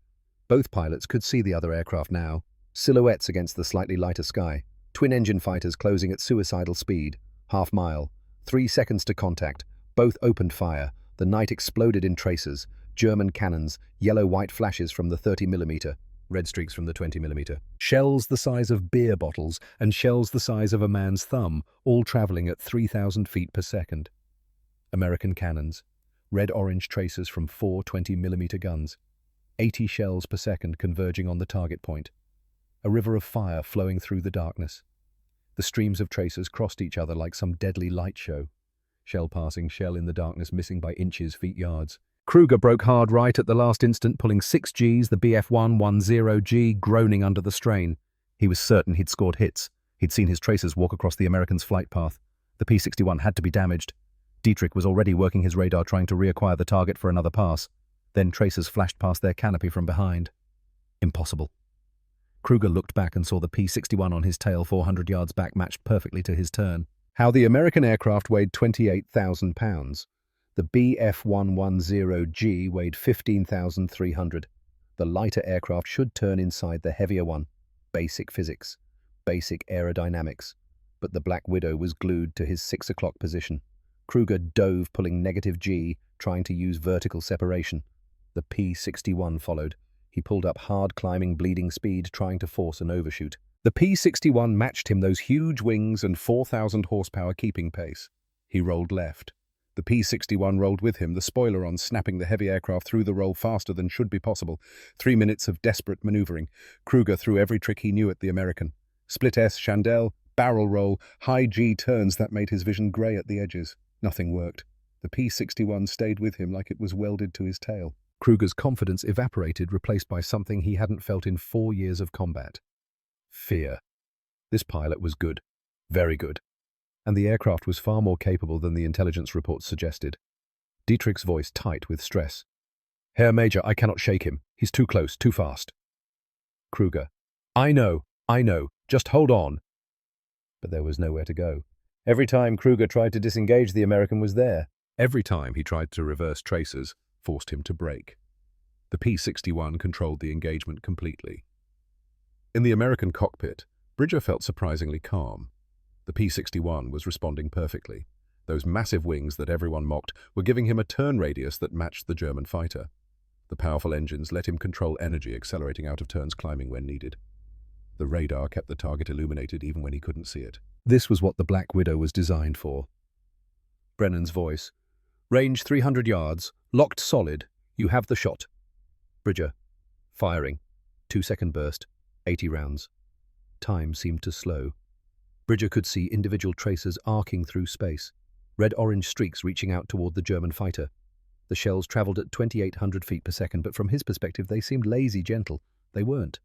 Both pilots could see the other aircraft now. Silhouettes against the slightly lighter sky. Twin-engine fighters closing at suicidal speed. Half mile. 3 seconds to contact. Both opened fire. The night exploded in tracers. German cannons, yellow-white flashes from the 30mm, red streaks from the 20mm. Shells the size of beer bottles and shells the size of a man's thumb, all traveling at 3,000 feet per second. American cannons, red-orange tracers from 4 20mm guns, 80 shells per second converging on the target point. A river of fire flowing through the darkness. The streams of tracers crossed each other like some deadly light show. Shell passing shell in the darkness, missing by inches, feet, yards. Kruger broke hard right at the last instant, pulling 6 Gs, the BF-110G groaning under the strain. He was certain he'd scored hits. He'd seen his tracers walk across the American's flight path. The P-61 had to be damaged. Dietrich was already working his radar, trying to reacquire the target for another pass. Then tracers flashed past their canopy from behind. Impossible. Kruger looked back and saw the P-61 on his tail 400 yards back, matched perfectly to his turn. How the American aircraft weighed 28,000 pounds. The BF-110G weighed 15,300. The lighter aircraft should turn inside the heavier one. Basic physics. Basic aerodynamics. But the Black Widow was glued to his 6 o'clock position. Kruger dove, pulling negative G, trying to use vertical separation. The P-61 followed. He pulled up hard, climbing, bleeding speed, trying to force an overshoot. The P-61 matched him, those huge wings and 4,000 horsepower keeping pace. He rolled left. The P-61 rolled with him, the spoiler on, snapping the heavy aircraft through the roll faster than should be possible. 3 minutes of desperate maneuvering. Kruger threw every trick he knew at the American. Split S, chandelle, barrel roll, high G turns that made his vision grey at the edges. Nothing worked. The P-61 stayed with him like it was welded to his tail. Kruger's confidence evaporated, replaced by something he hadn't felt in 4 years of combat. Fear. This pilot was good. Very good. And the aircraft was far more capable than the intelligence reports suggested. Dietrich's voice tight with stress. Herr Major, I cannot shake him. He's too close, too fast. Kruger. I know. Just hold on. But there was nowhere to go. Every time Kruger tried to disengage, the American was there. Every time he tried to reverse tracers, forced him to brake. The P-61 controlled the engagement completely. In the American cockpit, Bridger felt surprisingly calm. The P-61 was responding perfectly. Those massive wings that everyone mocked were giving him a turn radius that matched the German fighter. The powerful engines let him control energy, accelerating out of turns, climbing when needed. The radar kept the target illuminated even when he couldn't see it. This was what the Black Widow was designed for. Brennan's voice. Range 300 yards, locked solid. You have the shot. Bridger. Firing. 2-second burst. 80 rounds. Time seemed to slow. Bridger could see individual tracers arcing through space, red-orange streaks reaching out toward the German fighter. The shells traveled at 2,800 feet per second, but from his perspective they seemed lazy gentle. They weren't.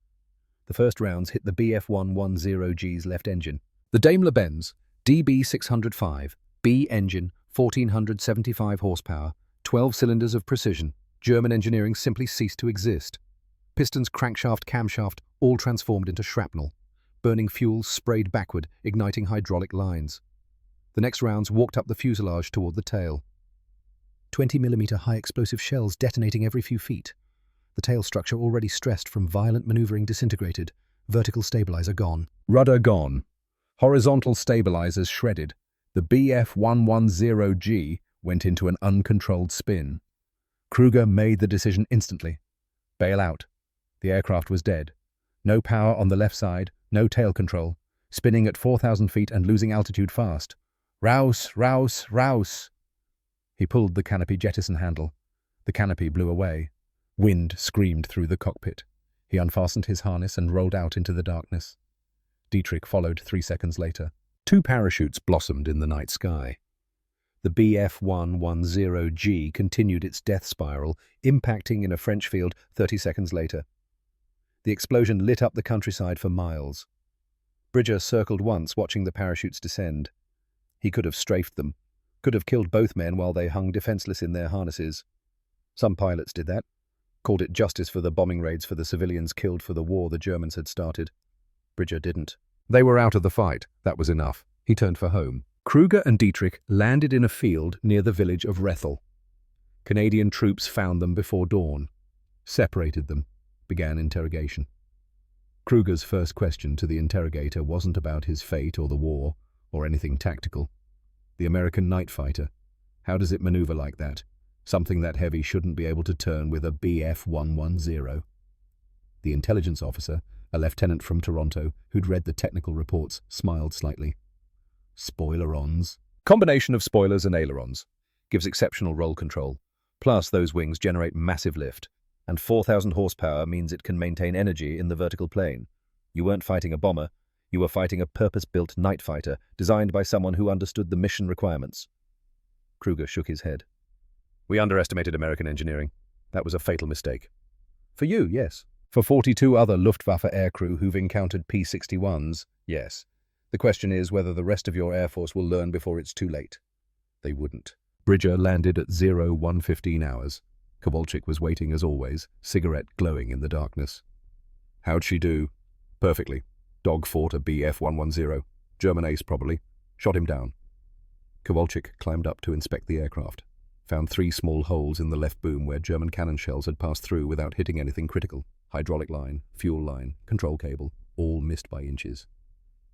The first rounds hit the BF-110G's left engine. The Daimler-Benz DB605 B engine, 1,475 horsepower, 12 cylinders of precision. German engineering simply ceased to exist. Pistons, crankshaft, camshaft, all transformed into shrapnel. Burning fuel sprayed backward, igniting hydraulic lines. The next rounds walked up the fuselage toward the tail. 20mm high-explosive shells detonating every few feet. The tail structure, already stressed from violent maneuvering, disintegrated. Vertical stabilizer gone. Rudder gone. Horizontal stabilizers shredded. The BF-110G went into an uncontrolled spin. Kruger made the decision instantly. Bail out. The aircraft was dead. No power on the left side, no tail control. Spinning at 4,000 feet and losing altitude fast. Rouse, rouse, rouse. He pulled the canopy jettison handle. The canopy blew away. Wind screamed through the cockpit. He unfastened his harness and rolled out into the darkness. Dietrich followed 3 seconds later. 2 parachutes blossomed in the night sky. The BF-110G continued its death spiral, impacting in a French field 30 seconds later. The explosion lit up the countryside for miles. Bridger circled once, watching the parachutes descend. He could have strafed them, could have killed both men while they hung defenseless in their harnesses. Some pilots did that, called it justice for the bombing raids for the civilians killed for the war the Germans had started. Bridger didn't. They were out of the fight. That was enough. He turned for home. Kruger and Dietrich landed in a field near the village of Rethel. Canadian troops found them before dawn, separated them, began interrogation. Kruger's first question to the interrogator wasn't about his fate or the war, or anything tactical. The American night fighter. How does it maneuver like that? Something that heavy shouldn't be able to turn with a BF-110. The intelligence officer, a lieutenant from Toronto, who'd read the technical reports, smiled slightly. Spoilerons. Combination of spoilers and ailerons. gives exceptional roll control. Plus, those wings generate massive lift, and 4,000 horsepower means it can maintain energy in the vertical plane. You weren't fighting a bomber, you were fighting a purpose-built night fighter designed by someone who understood the mission requirements. Kruger shook his head. We underestimated American engineering. That was a fatal mistake. For you, yes. For 42 other Luftwaffe aircrew who've encountered P-61s, yes. The question is whether the rest of your Air Force will learn before it's too late. They wouldn't. Bridger landed at 01:15 hours. Kowalczyk was waiting as always, cigarette glowing in the darkness. How'd she do? Perfectly. Dog fought a Bf-110. German ace, probably. Shot him down. Kowalczyk climbed up to inspect the aircraft. Found 3 small holes in the left boom where German cannon shells had passed through without hitting anything critical. Hydraulic line, fuel line, control cable, all missed by inches.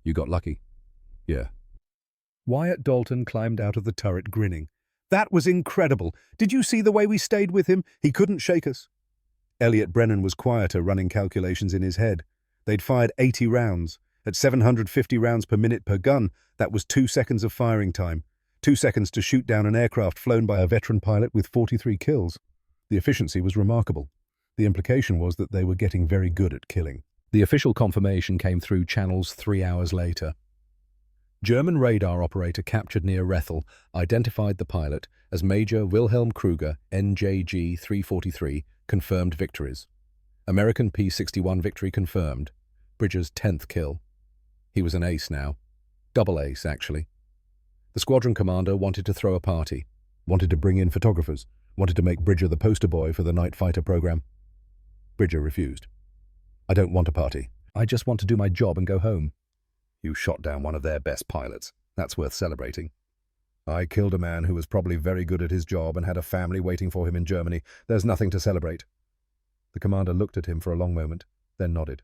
You got lucky. Yeah. Wyatt Dalton climbed out of the turret grinning. That was incredible. Did you see the way we stayed with him? He couldn't shake us. Elliot Brennan was quieter, running calculations in his head. They'd fired 80 rounds. At 750 rounds per minute per gun, that was 2 seconds of firing time. 2 seconds to shoot down an aircraft flown by a veteran pilot with 43 kills. The efficiency was remarkable. The implication was that they were getting very good at killing. The official confirmation came through channels 3 hours later. German radar operator captured near Rethel identified the pilot as Major Wilhelm Kruger, NJG 343, confirmed victories. American P-61 victory confirmed. Bridger's 10th kill. He was an ace now. Double ace, actually. The squadron commander wanted to throw a party, wanted to bring in photographers, wanted to make Bridger the poster boy for the night fighter program. Bridger refused. I don't want a party. I just want to do my job and go home. You shot down one of their best pilots. That's worth celebrating. I killed a man who was probably very good at his job and had a family waiting for him in Germany. There's nothing to celebrate. The commander looked at him for a long moment, then nodded.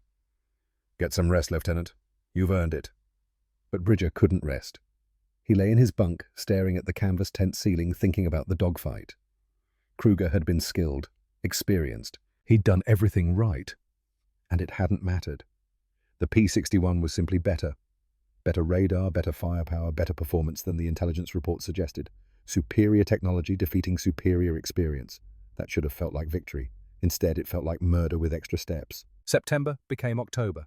Get some rest, Lieutenant. You've earned it. But Bridger couldn't rest. He lay in his bunk, staring at the canvas tent ceiling, thinking about the dogfight. Kruger had been skilled, experienced. He'd done everything right. And it hadn't mattered. The P-61 was simply better. Better radar, better firepower, better performance than the intelligence report suggested. Superior technology defeating superior experience. That should have felt like victory. Instead, it felt like murder with extra steps. September became October.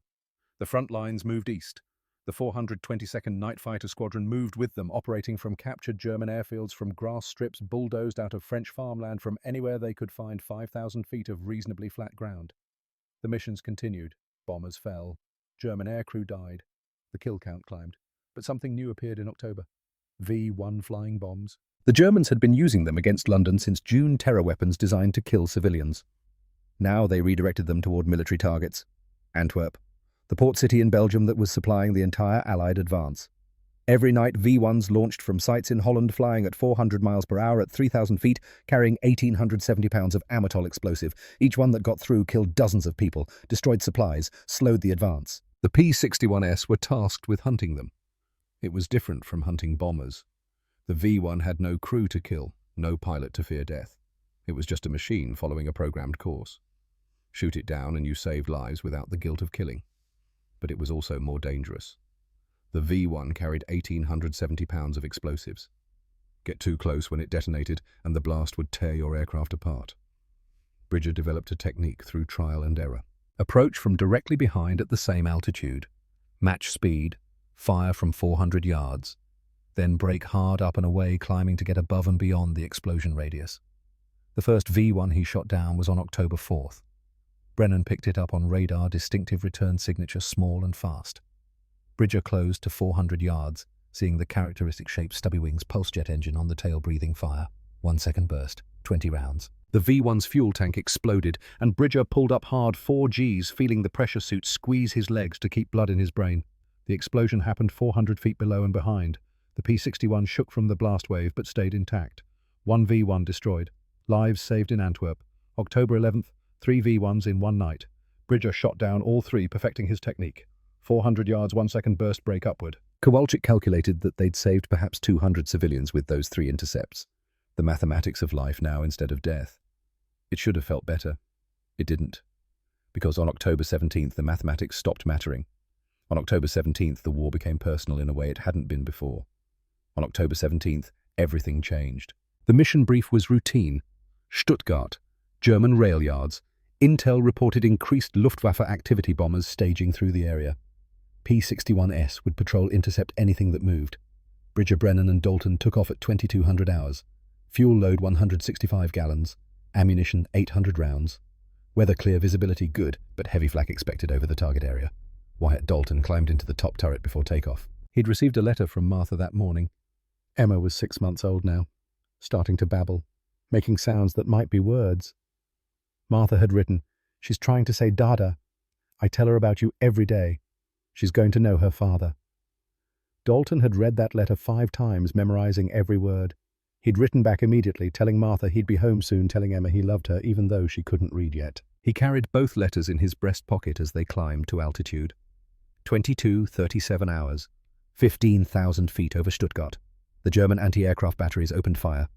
The front lines moved east. The 422nd Night Fighter Squadron moved with them, operating from captured German airfields, from grass strips bulldozed out of French farmland, from anywhere they could find 5,000 feet of reasonably flat ground. The missions continued. Bombers fell. German aircrew died. The kill count climbed. But something new appeared in October. V-1 flying bombs. The Germans had been using them against London since June, terror weapons designed to kill civilians. Now they redirected them toward military targets. Antwerp, the port city in Belgium that was supplying the entire Allied advance. Every night, V-1s launched from sites in Holland, flying at 400 miles per hour at 3,000 feet, carrying 1,870 pounds of Amatol explosive. Each one that got through killed dozens of people, destroyed supplies, slowed the advance. The P-61s were tasked with hunting them. It was different from hunting bombers. The V-1 had no crew to kill, no pilot to fear death. It was just a machine following a programmed course. Shoot it down and you saved lives without the guilt of killing. But it was also more dangerous. The V-1 carried 1,870 pounds of explosives. Get too close when it detonated and the blast would tear your aircraft apart. Bridger developed a technique through trial and error. Approach from directly behind at the same altitude. Match speed. Fire from 400 yards. Then brake hard up and away, climbing to get above and beyond the explosion radius. The first V-1 he shot down was on October 4th. Brennan picked it up on radar, distinctive return signature, small and fast. Bridger closed to 400 yards, seeing the characteristic shaped stubby wings pulse jet engine on the tail breathing fire. 1 second burst, 20 rounds. The V-1's fuel tank exploded, and Bridger pulled up hard 4 Gs, feeling the pressure suit squeeze his legs to keep blood in his brain. The explosion happened 400 feet below and behind. The P-61 shook from the blast wave but stayed intact. 1 V-1 destroyed. Lives saved in Antwerp. October 11th, 3 V-1s in one night. Bridger shot down all 3, perfecting his technique. 400 yards, 1 second burst break upward. Kowalczyk calculated that they'd saved perhaps 200 civilians with those 3 intercepts. The mathematics of life now instead of death. It should have felt better. It didn't. Because on October 17th, the mathematics stopped mattering. On October 17th, the war became personal in a way it hadn't been before. On October 17th, everything changed. The mission brief was routine. Stuttgart, German rail yards. Intel reported increased Luftwaffe activity bombers staging through the area. P-61S would patrol intercept anything that moved. Bridger, Brennan and Dalton took off at 2200 hours. Fuel load 165 gallons. Ammunition 800 rounds. Weather clear, visibility good, but heavy flak expected over the target area. Wyatt Dalton climbed into the top turret before takeoff. He'd received a letter from Martha that morning. Emma was 6 months old now, starting to babble, making sounds that might be words. Martha had written, "She's trying to say Dada. I tell her about you every day. She's going to know her father." Dalton had read that letter 5 times, memorizing every word. He'd written back immediately, telling Martha he'd be home soon, telling Emma he loved her, even though she couldn't read yet. He carried both letters in his breast pocket as they climbed to altitude. 22:37 hours. 15,000 feet over Stuttgart. The German anti-aircraft batteries opened fire.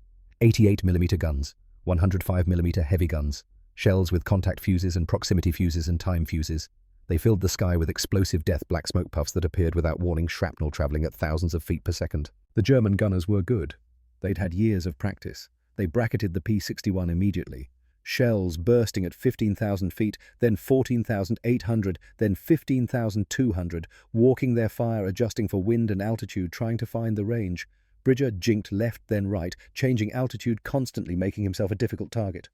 88mm guns, 105mm heavy guns, shells with contact fuses and proximity fuses and time fuses. They filled the sky with explosive death black smoke puffs that appeared without warning, shrapnel traveling at thousands of feet per second. The German gunners were good. They'd had years of practice. They bracketed the P-61 immediately. Shells bursting at 15,000 feet, then 14,800, then 15,200, walking their fire, adjusting for wind and altitude, trying to find the range. Bridger jinked left then right, changing altitude constantly, making himself a difficult target.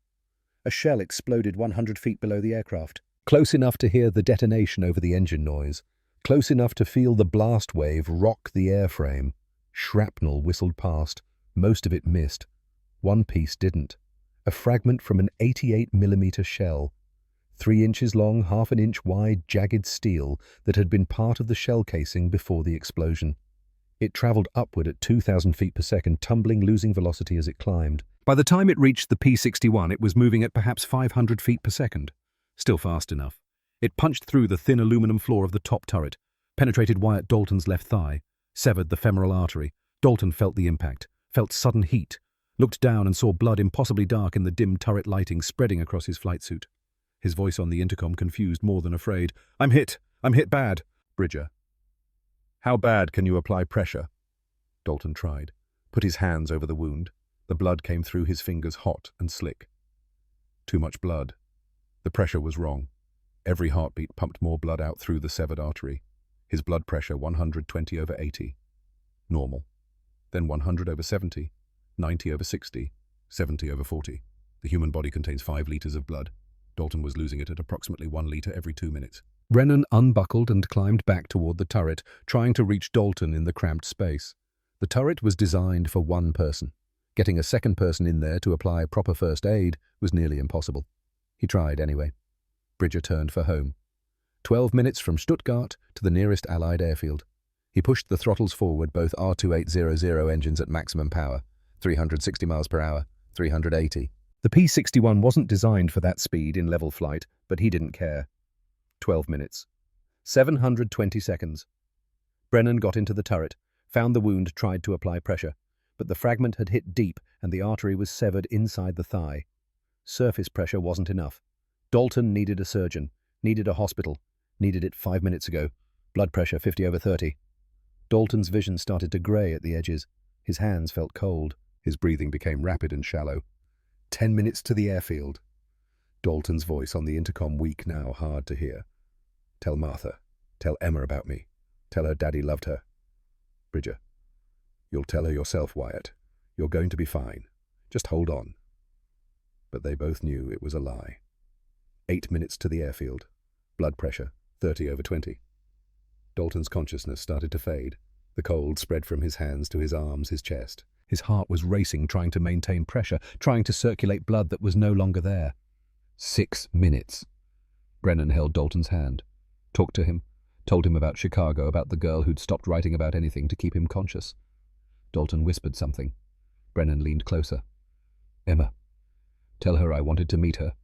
A shell exploded 100 feet below the aircraft. Close enough to hear the detonation over the engine noise. Close enough to feel the blast wave rock the airframe. Shrapnel whistled past. Most of it missed. One piece didn't. A fragment from an 88mm shell. 3 inches long, half an inch wide, jagged steel that had been part of the shell casing before the explosion. It travelled upward at 2,000 feet per second, tumbling, losing velocity as it climbed. By the time it reached the P-61, it was moving at perhaps 500 feet per second. Still fast enough. It punched through the thin aluminum floor of the top turret, penetrated Wyatt Dalton's left thigh, severed the femoral artery. Dalton felt the impact, felt sudden heat, looked down and saw blood impossibly dark in the dim turret lighting spreading across his flight suit. His voice on the intercom confused more than afraid. I'm hit bad." Bridger. "How bad can you apply pressure?" Dalton tried, put his hands over the wound. The blood came through his fingers hot and slick. Too much blood. The pressure was wrong. Every heartbeat pumped more blood out through the severed artery. His blood pressure 120/80. Normal. Then 100/70. 90/60, 70/40. The human body contains 5 liters of blood. Dalton was losing it at approximately 1 liter every 2 minutes. Brennan unbuckled and climbed back toward the turret, trying to reach Dalton in the cramped space. The turret was designed for one person. Getting a second person in there to apply proper first aid was nearly impossible. He tried anyway. Bridger turned for home. 12 minutes from Stuttgart to the nearest Allied airfield. He pushed the throttles forward, both R2800 engines at maximum power. 360 miles per hour, 380. The P-61 wasn't designed for that speed in level flight, but he didn't care. 12 minutes. 720 seconds. Brennan got into the turret, found the wound, tried to apply pressure, but the fragment had hit deep and the artery was severed inside the thigh. Surface pressure wasn't enough. Dalton needed a surgeon, needed a hospital, needed it 5 minutes ago. Blood pressure 50/30. Dalton's vision started to grey at the edges. His hands felt cold. His breathing became rapid and shallow. 10 minutes to the airfield. Dalton's voice on the intercom, weak now, hard to hear. "Tell Martha. Tell Emma about me. Tell her Daddy loved her." Bridger. "You'll tell her yourself, Wyatt. You're going to be fine. Just hold on." But they both knew it was a lie. 8 minutes to the airfield. Blood pressure 30/20. Dalton's consciousness started to fade. The cold spread from his hands to his arms, his chest. His heart was racing, trying to maintain pressure, trying to circulate blood that was no longer there. 6 minutes. Brennan held Dalton's hand, talked to him, told him about Chicago, about the girl who'd stopped writing about anything to keep him conscious. Dalton whispered something. Brennan leaned closer. "Emma, tell her I wanted to meet her.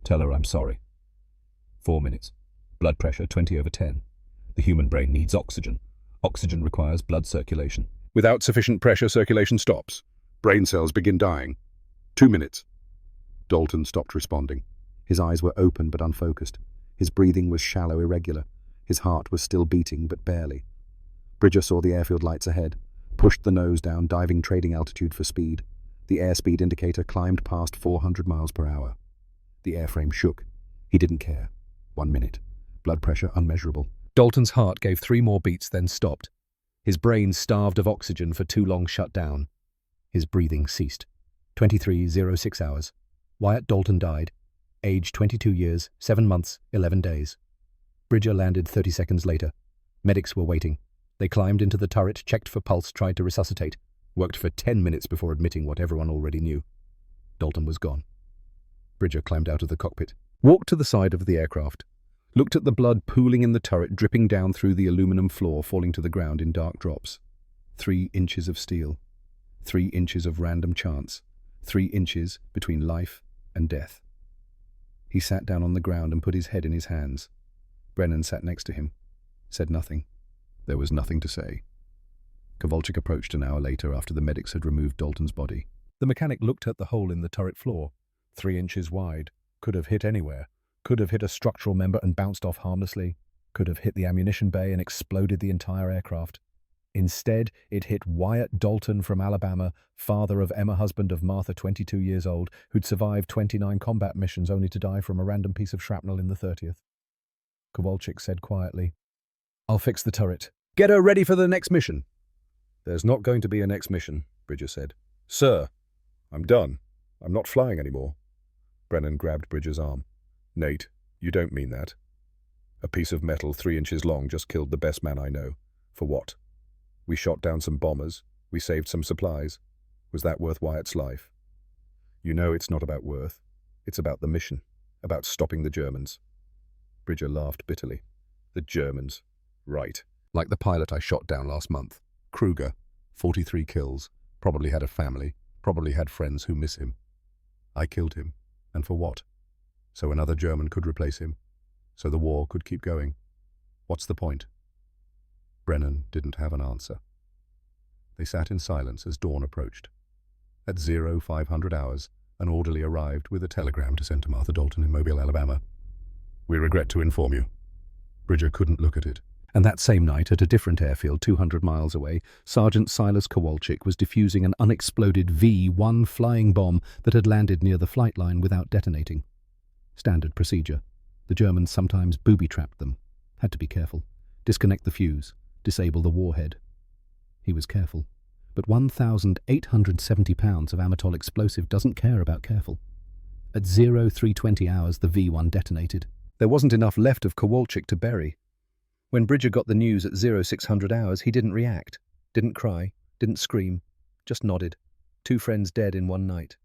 Tell her I'm sorry." 4 minutes. Blood pressure 20/10. The human brain needs oxygen. Oxygen requires blood circulation. Without sufficient pressure, circulation stops. Brain cells begin dying. 2 minutes. Dalton stopped responding. His eyes were open but unfocused. His breathing was shallow, irregular. His heart was still beating, but barely. Bridger saw the airfield lights ahead, pushed the nose down, diving trading altitude for speed. The airspeed indicator climbed past 400 miles per hour. The airframe shook. He didn't care. 1 minute. Blood pressure unmeasurable. Dalton's heart gave 3 more beats, then stopped. His brain, starved of oxygen for too long, shut down. His breathing ceased. 23:06 hours. Wyatt Dalton died. Age 22 years, 7 months, 11 days. Bridger landed 30 seconds later. Medics were waiting. They climbed into the turret, checked for pulse, tried to resuscitate. Worked for 10 minutes before admitting what everyone already knew. Dalton was gone. Bridger climbed out of the cockpit, walked to the side of the aircraft, looked at the blood pooling in the turret, dripping down through the aluminum floor, falling to the ground in dark drops. 3 inches of steel. 3 inches of random chance. 3 inches between life and death. He sat down on the ground and put his head in his hands. Brennan sat next to him, said nothing. There was nothing to say. Kowalczyk approached an hour later after the medics had removed Dalton's body. The mechanic looked at the hole in the turret floor. 3 inches wide. Could have hit anywhere. Could have hit a structural member and bounced off harmlessly. Could have hit the ammunition bay and exploded the entire aircraft. Instead, it hit Wyatt Dalton from Alabama, father of Emma, husband of Martha, 22 years old, who'd survived 29 combat missions only to die from a random piece of shrapnel in the 30th. Kowalczyk said quietly, "I'll fix the turret. Get her ready for the next mission." "There's not going to be a next mission," Bridger said. "Sir, I'm done. I'm not flying anymore." Brennan grabbed Bridger's arm. "Nate, you don't mean that. A piece of metal 3 inches long just killed the best man I know. For what? We shot down some bombers. We saved some supplies. Was that worth Wyatt's life?" "You know it's not about worth. It's about the mission. About stopping the Germans." Bridger laughed bitterly. "The Germans. Right. Like the pilot I shot down last month. Kruger. 43 kills. Probably had a family. Probably had friends who miss him. I killed him. And for what? So another German could replace him. So the war could keep going. What's the point?" Brennan didn't have an answer. They sat in silence as dawn approached. At 0500 hours, an orderly arrived with a telegram to send to Martha Dalton in Mobile, Alabama. "We regret to inform you." Bridger couldn't look at it. And that same night, at a different airfield 200 miles away, Sergeant Silas Kowalczyk was defusing an unexploded V-1 flying bomb that had landed near the flight line without detonating. Standard procedure. The Germans sometimes booby-trapped them. Had to be careful. Disconnect the fuse. Disable the warhead. He was careful. But 1,870 pounds of Amatol explosive doesn't care about careful. At 0320 hours, the V-1 detonated. There wasn't enough left of Kowalczyk to bury. When Bridger got the news at 0600 hours, he didn't react, didn't cry, didn't scream, just nodded. 2 friends dead in one night.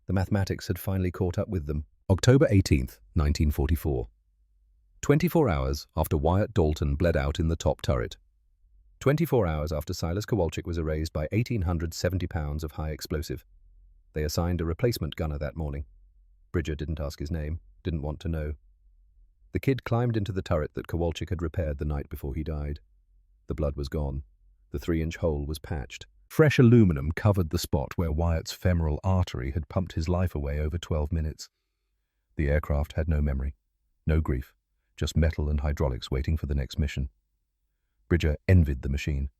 The mathematics had finally caught up with them. October 18th, 1944. 24 hours after Wyatt Dalton bled out in the top turret. 24 hours after Silas Kowalczyk was erased by 1,870 pounds of high explosive. They assigned a replacement gunner that morning. Bridger didn't ask his name, didn't want to know. The kid climbed into the turret that Kowalczyk had repaired the night before he died. The blood was gone. The 3-inch hole was patched. Fresh aluminum covered the spot where Wyatt's femoral artery had pumped his life away over 12 minutes. The aircraft had no memory, no grief, just metal and hydraulics waiting for the next mission. Bridger envied the machine.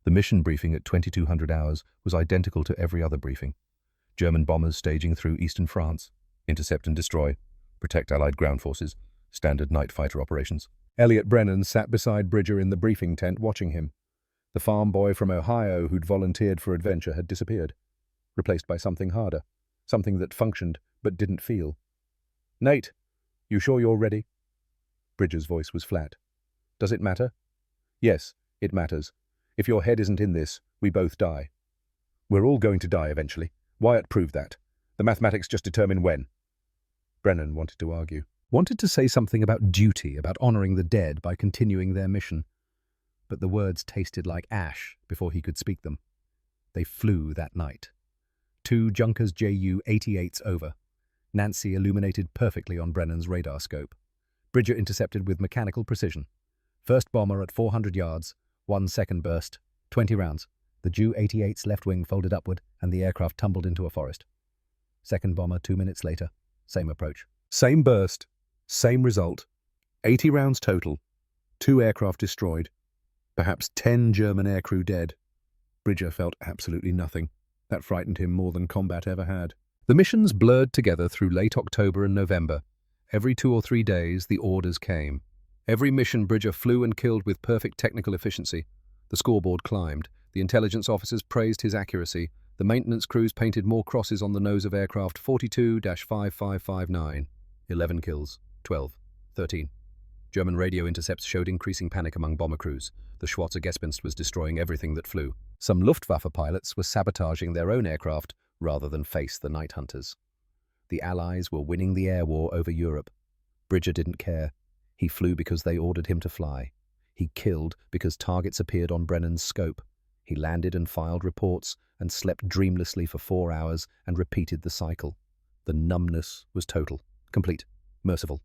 The mission briefing at 2200 hours was identical to every other briefing. German bombers staging through eastern France. Intercept and destroy. Protect Allied ground forces. Standard night fighter operations. Elliot Brennan sat beside Bridger in the briefing tent watching him. The farm boy from Ohio who'd volunteered for adventure had disappeared, replaced by something harder, something that functioned but didn't feel. "Nate, you sure you're ready?" Bridger's voice was flat. "Does it matter?" "Yes, it matters. If your head isn't in this, we both die." "We're all going to die eventually. Wyatt proved that. The mathematics just determine when." Brennan wanted to argue. Wanted to say something about duty, about honoring the dead by continuing their mission. But the words tasted like ash before he could speak them. They flew that night. 2 Junkers Ju-88s over. Nancy illuminated perfectly on Brennan's radar scope. Bridger intercepted with mechanical precision. First bomber at 400 yards, 1 second burst, 20 rounds. The Ju-88's left wing folded upward and the aircraft tumbled into a forest. Second bomber 2 minutes later, same approach. Same burst, same result. 80 rounds total. 2 aircraft destroyed. Perhaps 10 German aircrew dead. Bridger felt absolutely nothing. That frightened him more than combat ever had. The missions blurred together through late October and November. Every 2 or 3 days, the orders came. Every mission Bridger flew and killed with perfect technical efficiency. The scoreboard climbed. The intelligence officers praised his accuracy. The maintenance crews painted more crosses on the nose of aircraft 42-5559. 11 kills, 12, 13. German radio intercepts showed increasing panic among bomber crews. The Schwarzer Gespenst was destroying everything that flew. Some Luftwaffe pilots were sabotaging their own aircraft rather than face the night hunters. The Allies were winning the air war over Europe. Bridger didn't care. He flew because they ordered him to fly. He killed because targets appeared on Brennan's scope. He landed and filed reports and slept dreamlessly for 4 hours and repeated the cycle. The numbness was total, complete, merciful.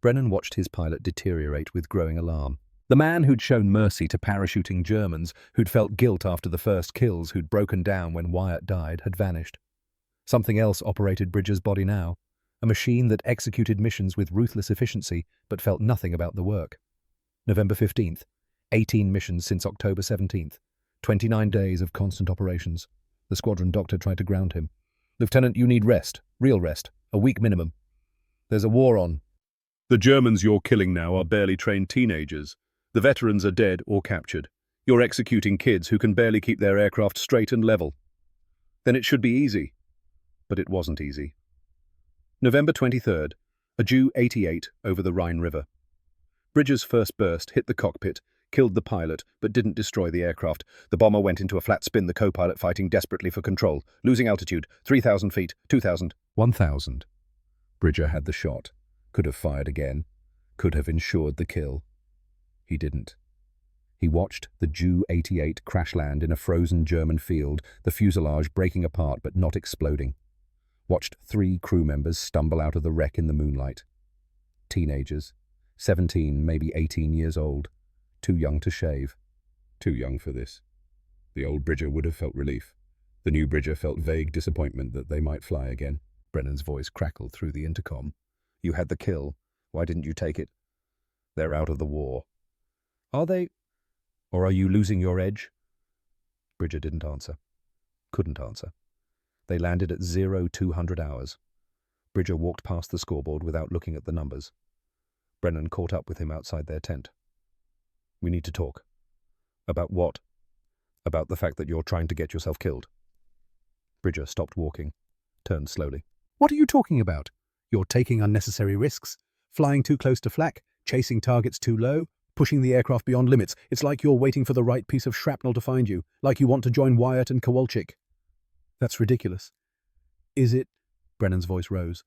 Brennan watched his pilot deteriorate with growing alarm. The man who'd shown mercy to parachuting Germans, who'd felt guilt after the first kills, who'd broken down when Wyatt died, had vanished. Something else operated Bridger's body now, a machine that executed missions with ruthless efficiency but felt nothing about the work. November 15th, 18 missions since October 17th, 29 days of constant operations. The squadron doctor tried to ground him. "Lieutenant, you need rest, real rest, a week minimum. There's a war on. The Germans you're killing now are barely trained teenagers. The veterans are dead or captured. You're executing kids who can barely keep their aircraft straight and level. Then it should be easy." But it wasn't easy. November 23rd, a Ju-88 over the Rhine River. Bridger's first burst hit the cockpit, killed the pilot, but didn't destroy the aircraft. The bomber went into a flat spin, the co-pilot fighting desperately for control, losing altitude, 3,000 feet, 2,000, 1,000. Bridger had the shot, could have fired again, could have ensured the kill. He didn't. He watched the Ju-88 crash land in a frozen German field, the fuselage breaking apart but not exploding. Watched 3 crew members stumble out of the wreck in the moonlight. Teenagers, 17, maybe 18 years old, too young to shave. Too young for this. The old Bridger would have felt relief. The new Bridger felt vague disappointment that they might fly again. Brennan's voice crackled through the intercom. "You had the kill. Why didn't you take it? They're out of the war." "Are they? Or are you losing your edge?" Bridger didn't answer. Couldn't answer. They landed at 0200 hours. Bridger walked past the scoreboard without looking at the numbers. Brennan caught up with him outside their tent. "We need to talk." "About what?" "About the fact that you're trying to get yourself killed." Bridger stopped walking, turned slowly. "What are you talking about? You're taking unnecessary risks, flying too close to flak, chasing targets too low, pushing the aircraft beyond limits. It's like you're waiting for the right piece of shrapnel to find you, like you want to join Wyatt and Kowalczyk." "That's ridiculous." "Is it?" Brennan's voice rose.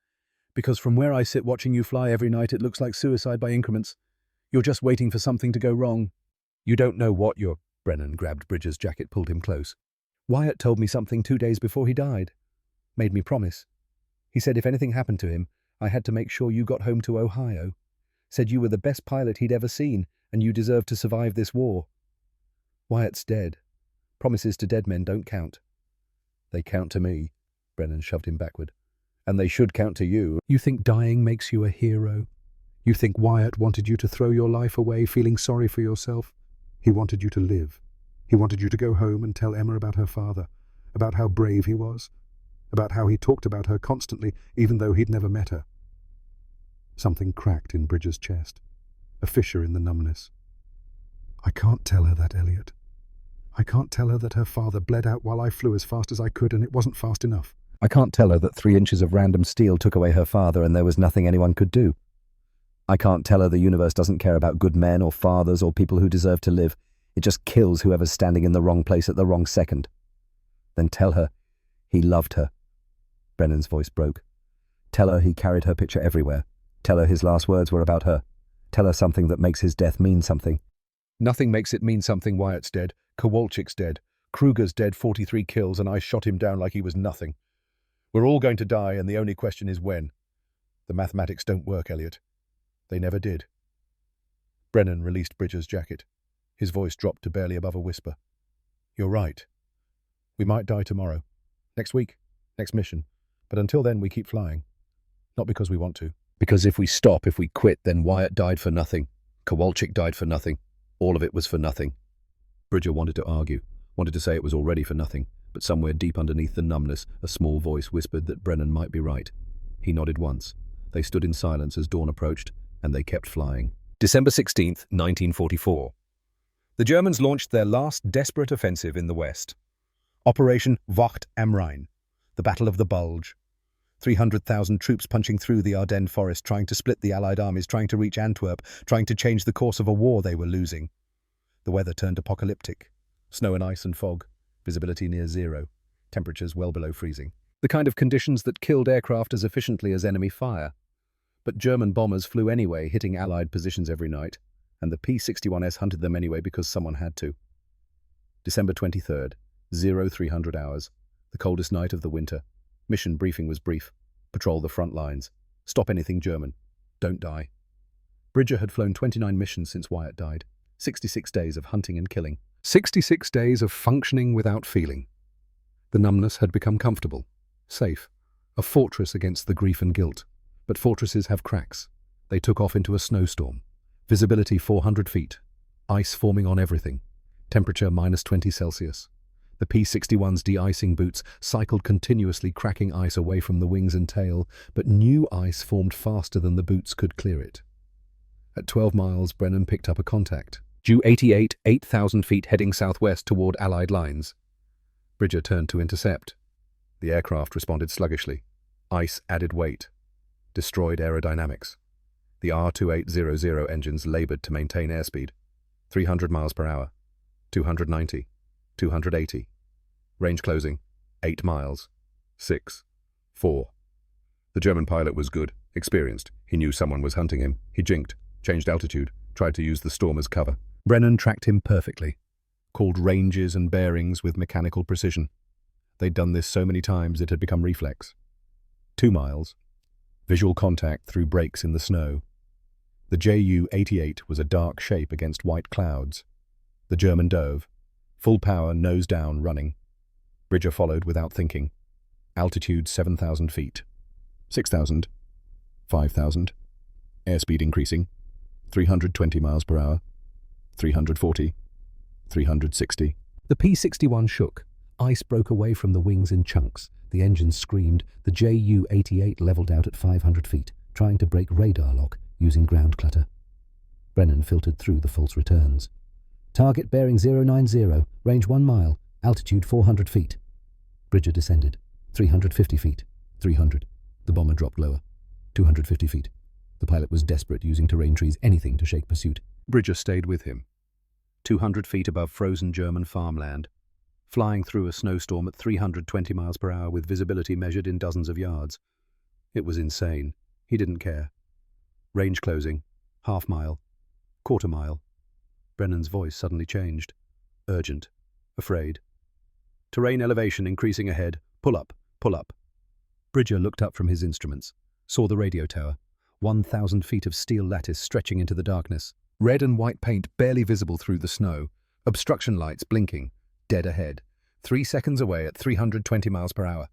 "Because from where I sit watching you fly every night, it looks like suicide by increments. You're just waiting for something to go wrong." "You don't know what you're—" Brennan grabbed Bridger's jacket, pulled him close. "Wyatt told me something 2 days before he died. Made me promise. He said if anything happened to him, I had to make sure you got home to Ohio. Said you were the best pilot he'd ever seen, and you deserved to survive this war. Wyatt's dead. Promises to dead men don't count." "They count to me." Brennan shoved him backward. "And they should count to you." "You think dying makes you a hero? You think Wyatt wanted you to throw your life away feeling sorry for yourself? He wanted you to live. He wanted you to go home and tell Emma about her father, about how brave he was, about how he talked about her constantly, even though he'd never met her." Something cracked in Bridger's chest, a fissure in the numbness. "I can't tell her that, Elliot. I can't tell her that her father bled out while I flew as fast as I could and it wasn't fast enough. I can't tell her that 3 inches of random steel took away her father and there was nothing anyone could do. I can't tell her the universe doesn't care about good men or fathers or people who deserve to live. It just kills whoever's standing in the wrong place at the wrong second. Then tell her he loved her." Brennan's voice broke. "Tell her he carried her picture everywhere. Tell her his last words were about her. Tell her something that makes his death mean something." "Nothing makes it mean something. Wyatt's dead. Kowalczyk's dead. Kruger's dead, 43 kills, and I shot him down like he was nothing. We're all going to die, and the only question is when. The mathematics don't work, Elliot. They never did." Brennan released Bridger's jacket. His voice dropped to barely above a whisper. "You're right. We might die tomorrow. Next week. Next mission. But until then, we keep flying. Not because we want to. Because if we stop, if we quit, then Wyatt died for nothing. Kowalczyk died for nothing. All of it was for nothing." Bridger wanted to argue, wanted to say it was already for nothing, But somewhere deep underneath the numbness, a small voice whispered that Brennan might be right. He nodded once. They stood in silence as dawn approached, and they kept flying. December 16th, 1944. The Germans launched their last desperate offensive in the West. Operation Wacht am Rhein, the Battle of the Bulge. 300,000 troops punching through the Ardennes forest, trying to split the Allied armies, trying to reach Antwerp, trying to change the course of a war they were losing. The weather turned apocalyptic. Snow and ice and fog, visibility near zero, temperatures well below freezing. The kind of conditions that killed aircraft as efficiently as enemy fire. But German bombers flew anyway, hitting Allied positions every night, and the P-61S hunted them anyway because someone had to. December 23rd, 0300 hours, the coldest night of the winter. Mission briefing was brief. Patrol the front lines. Stop anything German. Don't die. Bridger had flown 29 missions since Wyatt died. 66 days of hunting and killing. 66 days of functioning without feeling. The numbness had become comfortable, safe, a fortress against the grief and guilt. But fortresses have cracks. They took off into a snowstorm. Visibility 400 feet. Ice forming on everything. Temperature -20 Celsius. The P-61's de-icing boots cycled continuously, cracking ice away from the wings and tail, but new ice formed faster than the boots could clear it. At 12 miles, Brennan picked up a contact. Ju-88, 8,000 feet heading southwest toward Allied lines. Bridger turned to intercept. The aircraft responded sluggishly. Ice added weight. Destroyed aerodynamics. The R-2800 engines labored to maintain airspeed. 300 miles per hour. 290. 280. Range closing. 8 miles. 6. 4. The German pilot was good, experienced. He knew someone was hunting him. He jinked, changed altitude, tried to use the storm as cover. Brennan tracked him perfectly. Called ranges and bearings with mechanical precision. They'd done this so many times it had become reflex. 2 miles. Visual contact through breaks in the snow. The Ju-88 was a dark shape against white clouds. The German dove. Full power, nose down, running. Bridger followed without thinking. Altitude 7,000 feet. 6,000. 5,000. Airspeed increasing. 320 miles per hour. 340. 360. The P-61 shook. Ice broke away from the wings in chunks. The engines screamed. The Ju-88 leveled out at 500 feet, trying to break radar lock using ground clutter. Brennan filtered through the false returns. Target bearing 090, range 1 mile, altitude 400 feet. Bridger descended. 350 feet. 300. The bomber dropped lower. 250 feet. The pilot was desperate, using terrain trees, anything to shake pursuit. Bridger stayed with him. 200 feet above frozen German farmland, flying through a snowstorm at 320 miles per hour with visibility measured in dozens of yards. It was insane. He didn't care. Range closing. Half mile. Quarter mile. Brennan's voice suddenly changed. Urgent. Afraid. Terrain elevation increasing ahead. Pull up. Pull up. Bridger looked up from his instruments. Saw the radio tower. 1,000 feet of steel lattice stretching into the darkness. Red and white paint barely visible through the snow. Obstruction lights blinking. Dead ahead. 3 seconds away at 320 miles per hour.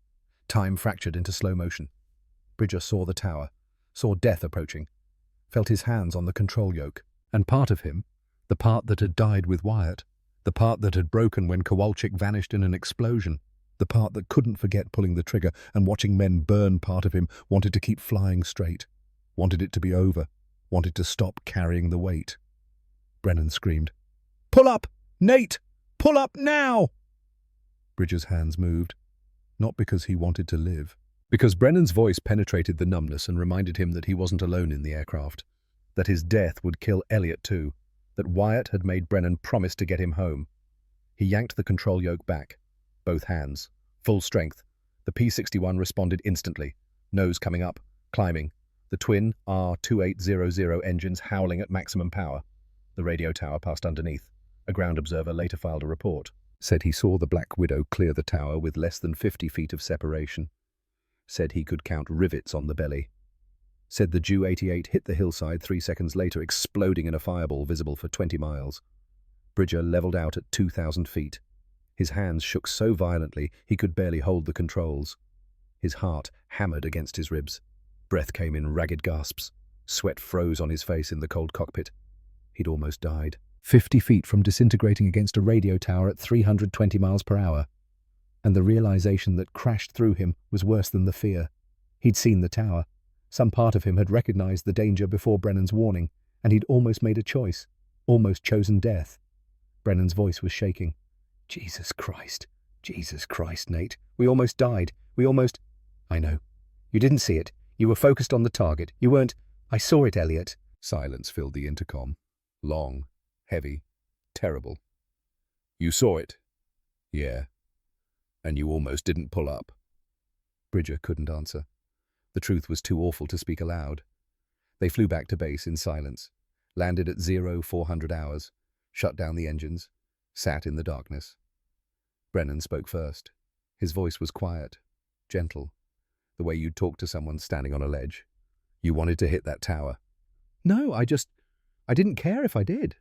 Time fractured into slow motion. Bridger saw the tower. Saw death approaching. Felt his hands on the control yoke. And part of him, the part that had died with Wyatt, the part that had broken when Kowalczyk vanished in an explosion, the part that couldn't forget pulling the trigger and watching men burn, part of him wanted to keep flying straight, wanted it to be over, wanted to stop carrying the weight. Brennan screamed, "Pull up! Nate! Pull up now!" Bridger's hands moved, not because he wanted to live, because Brennan's voice penetrated the numbness and reminded him that he wasn't alone in the aircraft, that his death would kill Elliot too, that Wyatt had made Brennan promise to get him home. He yanked the control yoke back, both hands, full strength. The P-61 responded instantly, nose coming up, climbing, the twin R-2800 engines howling at maximum power. The radio tower passed underneath. A ground observer later filed a report. Said he saw the Black Widow clear the tower with less than 50 feet of separation. Said he could count rivets on the belly. Said the Ju-88 hit the hillside 3 seconds later, exploding in a fireball visible for 20 miles. Bridger leveled out at 2,000 feet. His hands shook so violently he could barely hold the controls. His heart hammered against his ribs. Breath came in ragged gasps. Sweat froze on his face in the cold cockpit. He'd almost died. 50 feet from disintegrating against a radio tower at 320 miles per hour. And the realization that crashed through him was worse than the fear. He'd seen the tower. Some part of him had recognized the danger before Brennan's warning, and he'd almost made a choice, almost chosen death. Brennan's voice was shaking. Jesus Christ, Nate. We almost died. I know. You didn't see it. You were focused on the target. You weren't. I saw it, Elliot. Silence filled the intercom. Long, heavy, terrible. You saw it? Yeah. And you almost didn't pull up. Bridger couldn't answer. The truth was too awful to speak aloud. They flew back to base in silence, landed at 0400 hours, shut down the engines, sat in the darkness. Brennan spoke first. His voice was quiet, gentle, the way you'd talk to someone standing on a ledge. You wanted to hit that tower. No, I didn't care if I did.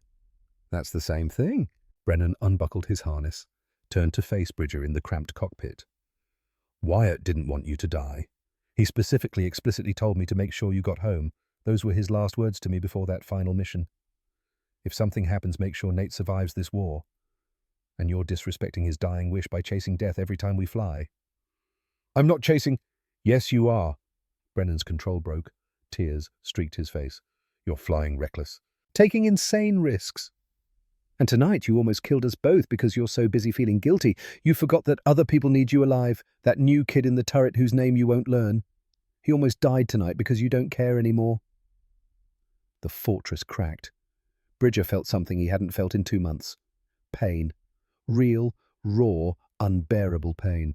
That's the same thing. Brennan unbuckled his harness, turned to face Bridger in the cramped cockpit. Wyatt didn't want you to die. He specifically, explicitly told me to make sure you got home. Those were his last words to me before that final mission. If something happens, make sure Nate survives this war. And you're disrespecting his dying wish by chasing death every time we fly. I'm not chasing. Yes, you are. Brennan's control broke. Tears streaked his face. You're flying reckless. Taking insane risks. And tonight you almost killed us both because you're so busy feeling guilty. You forgot that other people need you alive, that new kid in the turret whose name you won't learn. He almost died tonight because you don't care anymore. The fortress cracked. Bridger felt something he hadn't felt in 2 months. Pain. Real, raw, unbearable pain.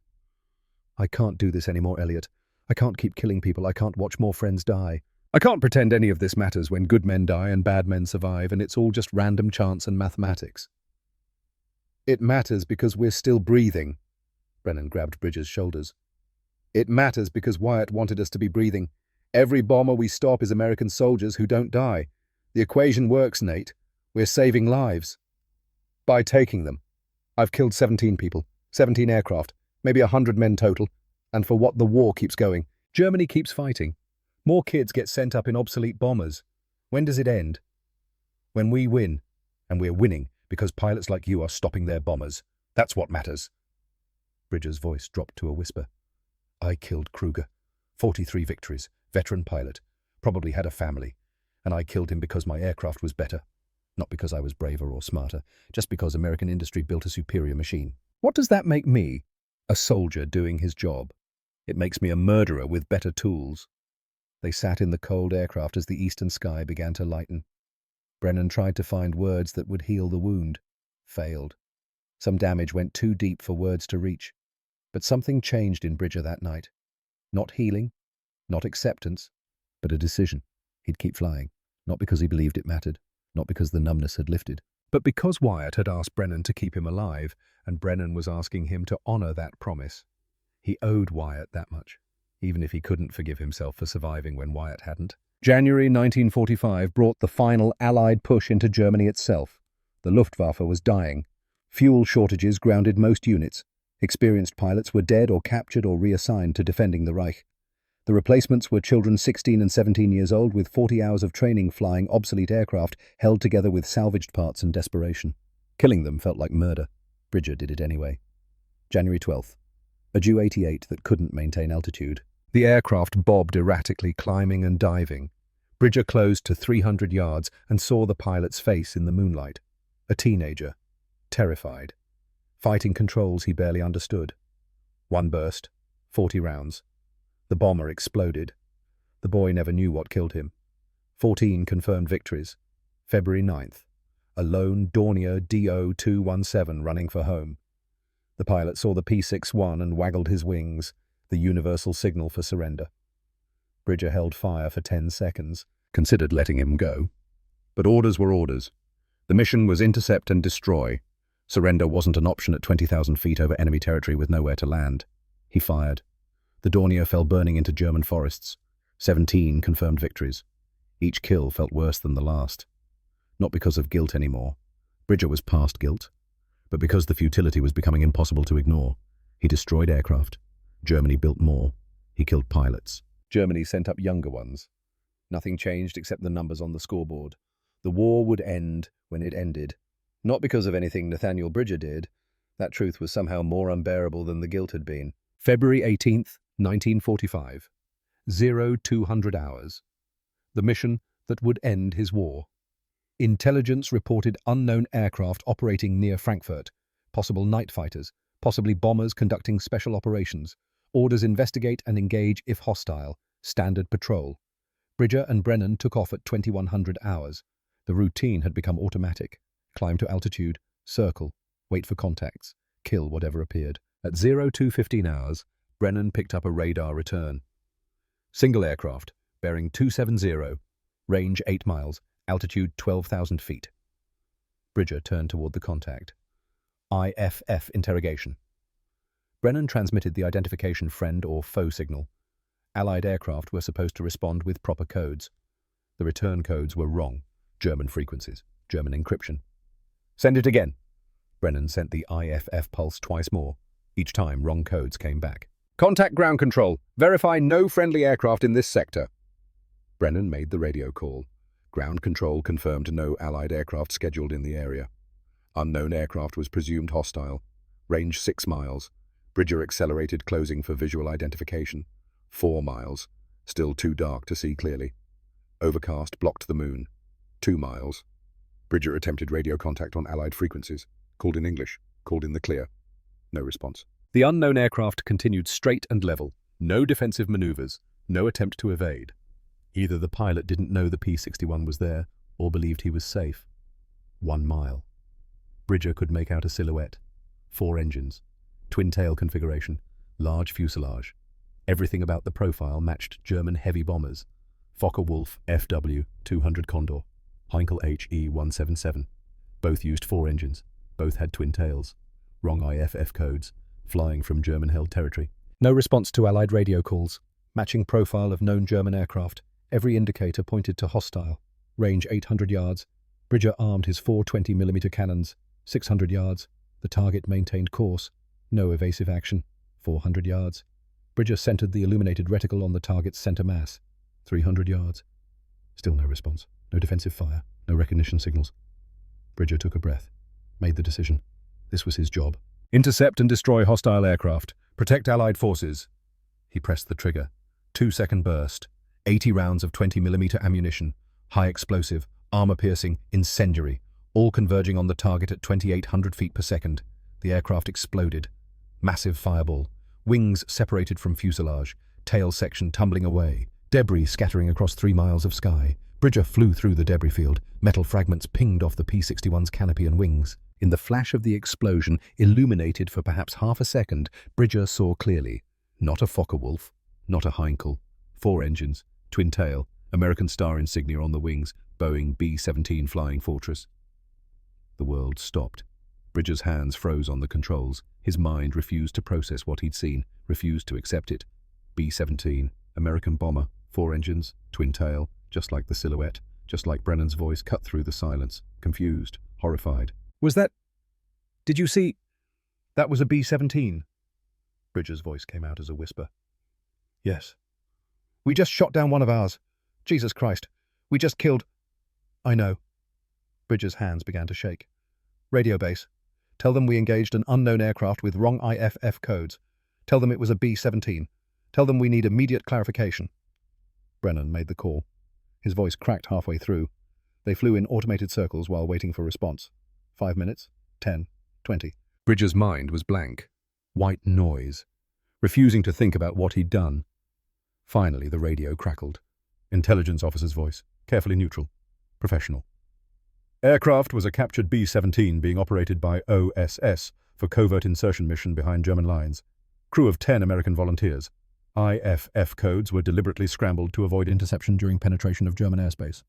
I can't do this anymore, Elliot. I can't keep killing people. I can't watch more friends die. I can't pretend any of this matters when good men die and bad men survive, and it's all just random chance and mathematics. It matters because we're still breathing. Brennan grabbed Bridger's shoulders. It matters because Wyatt wanted us to be breathing. Every bomber we stop is American soldiers who don't die. The equation works, Nate. We're saving lives. By taking them. I've killed 17 people, 17 aircraft, maybe 100 men total, and for what the war keeps going. Germany keeps fighting. More kids get sent up in obsolete bombers. When does it end? When we win. And we're winning because pilots like you are stopping their bombers. That's what matters. Bridger's voice dropped to a whisper. I killed Kruger. 43 victories. Veteran pilot. Probably had a family. And I killed him because my aircraft was better. Not because I was braver or smarter. Just because American industry built a superior machine. What does that make me? A soldier doing his job. It makes me a murderer with better tools. They sat in the cold aircraft as the eastern sky began to lighten. Brennan tried to find words that would heal the wound. Failed. Some damage went too deep for words to reach. But something changed in Bridger that night. Not healing, not acceptance, but a decision. He'd keep flying, not because he believed it mattered, not because the numbness had lifted, but because Wyatt had asked Brennan to keep him alive, and Brennan was asking him to honor that promise. He owed Wyatt that much, even if he couldn't forgive himself for surviving when Wyatt hadn't. January 1945 brought the final Allied push into Germany itself. The Luftwaffe was dying. Fuel shortages grounded most units. Experienced pilots were dead or captured or reassigned to defending the Reich. The replacements were children 16 and 17 years old with 40 hours of training flying obsolete aircraft held together with salvaged parts and desperation. Killing them felt like murder. Bridger did it anyway. January 12th. A Ju-88 that couldn't maintain altitude. The aircraft bobbed erratically, climbing and diving. Bridger closed to 300 yards and saw the pilot's face in the moonlight. A teenager. Terrified. Fighting controls he barely understood. One burst. 40 rounds. The bomber exploded. The boy never knew what killed him. 14 confirmed victories. February 9th. A lone Dornier DO-217 running for home. The pilot saw the P-61 and waggled his wings, the universal signal for surrender. Bridger held fire for 10 seconds, considered letting him go. But orders were orders. The mission was intercept and destroy. Surrender wasn't an option at 20,000 feet over enemy territory with nowhere to land. He fired. The Dornier fell burning into German forests. 17 confirmed victories. Each kill felt worse than the last. Not because of guilt anymore. Bridger was past guilt. But because the futility was becoming impossible to ignore. He destroyed aircraft. Germany built more. He killed pilots. Germany sent up younger ones. Nothing changed except the numbers on the scoreboard. The war would end when it ended. Not because of anything Nathaniel Bridger did, That truth was somehow more unbearable than the guilt had been. February 18th, 1945. 0200 hours. The mission that would end his war. Intelligence reported unknown aircraft operating near Frankfurt, possible night fighters, possibly bombers conducting special operations. Orders: investigate and engage if hostile. Standard patrol. Bridger and Brennan took off at 2100 hours. The routine had become automatic. Climb to altitude, circle, wait for contacts, kill whatever appeared. At 0215 hours, Brennan picked up a radar return. Single aircraft, bearing 270, range 8 miles, altitude 12,000 feet. Bridger turned toward the contact. IFF interrogation. Brennan transmitted the identification friend or foe signal. Allied aircraft were supposed to respond with proper codes. The return codes were wrong. German frequencies, German encryption. Send it again. Brennan sent the IFF pulse twice more. Each time, wrong codes came back. Contact ground control. Verify no friendly aircraft in this sector. Brennan made the radio call. Ground control confirmed no Allied aircraft scheduled in the area. Unknown aircraft was presumed hostile. Range 6 miles. Bridger accelerated, closing for visual identification. 4 miles. Still too dark to see clearly. Overcast blocked the moon. 2 miles. Bridger attempted radio contact on Allied frequencies. Called in English. Called in the clear. No response. The unknown aircraft continued straight and level. No defensive maneuvers. No attempt to evade. Either the pilot didn't know the P-61 was there, or believed he was safe. 1 mile. Bridger could make out a silhouette. 4 engines. Twin-tail configuration. Large fuselage. Everything about the profile matched German heavy bombers. Focke-Wulf FW-200 Condor. Heinkel HE-177. Both used 4 engines. Both had twin tails. Wrong IFF codes. Flying from German-held territory. No response to Allied radio calls. Matching profile of known German aircraft. Every indicator pointed to hostile. Range 800 yards. Bridger armed his 4 20mm cannons. 600 yards. The target maintained course. No evasive action. 400 yards. Bridger centered the illuminated reticle on the target's center mass. 300 yards. Still no response. No defensive fire. No recognition signals. Bridger took a breath. Made the decision. This was his job. Intercept and destroy hostile aircraft. Protect Allied forces. He pressed the trigger. 2-second burst. 80 rounds of 20mm ammunition. High explosive, armor-piercing, incendiary. All converging on the target at 2,800 feet per second. The aircraft exploded. Massive fireball. Wings separated from fuselage. Tail section tumbling away. Debris scattering across 3 miles of sky. Bridger flew through the debris field. Metal fragments pinged off the P-61's canopy and wings. In the flash of the explosion, illuminated for perhaps half a second, Bridger saw clearly. Not a Focke-Wulf, not a Heinkel. 4 engines, twin tail, American star insignia on the wings, Boeing B-17 Flying Fortress. The world stopped. Bridger's hands froze on the controls. His mind refused to process what he'd seen, refused to accept it. B-17, American bomber, 4 engines, twin tail, just like the silhouette, just like Brennan's voice cut through the silence, confused, horrified. Was that... Did you see... That was a B-17? Bridger's voice came out as a whisper. Yes. We just shot down one of ours. Jesus Christ. We just killed... I know. Bridger's hands began to shake. Radio base. Tell them we engaged an unknown aircraft with wrong IFF codes. Tell them it was a B-17. Tell them we need immediate clarification. Brennan made the call. His voice cracked halfway through. They flew in automated circles while waiting for response. 5 minutes, 10, 20. Bridger's mind was blank. White noise. Refusing to think about what he'd done. Finally, the radio crackled. Intelligence officer's voice, carefully neutral, professional. Aircraft was a captured B-17 being operated by OSS for covert insertion mission behind German lines. Crew of 10 American volunteers. IFF codes were deliberately scrambled to avoid interception during penetration of German airspace.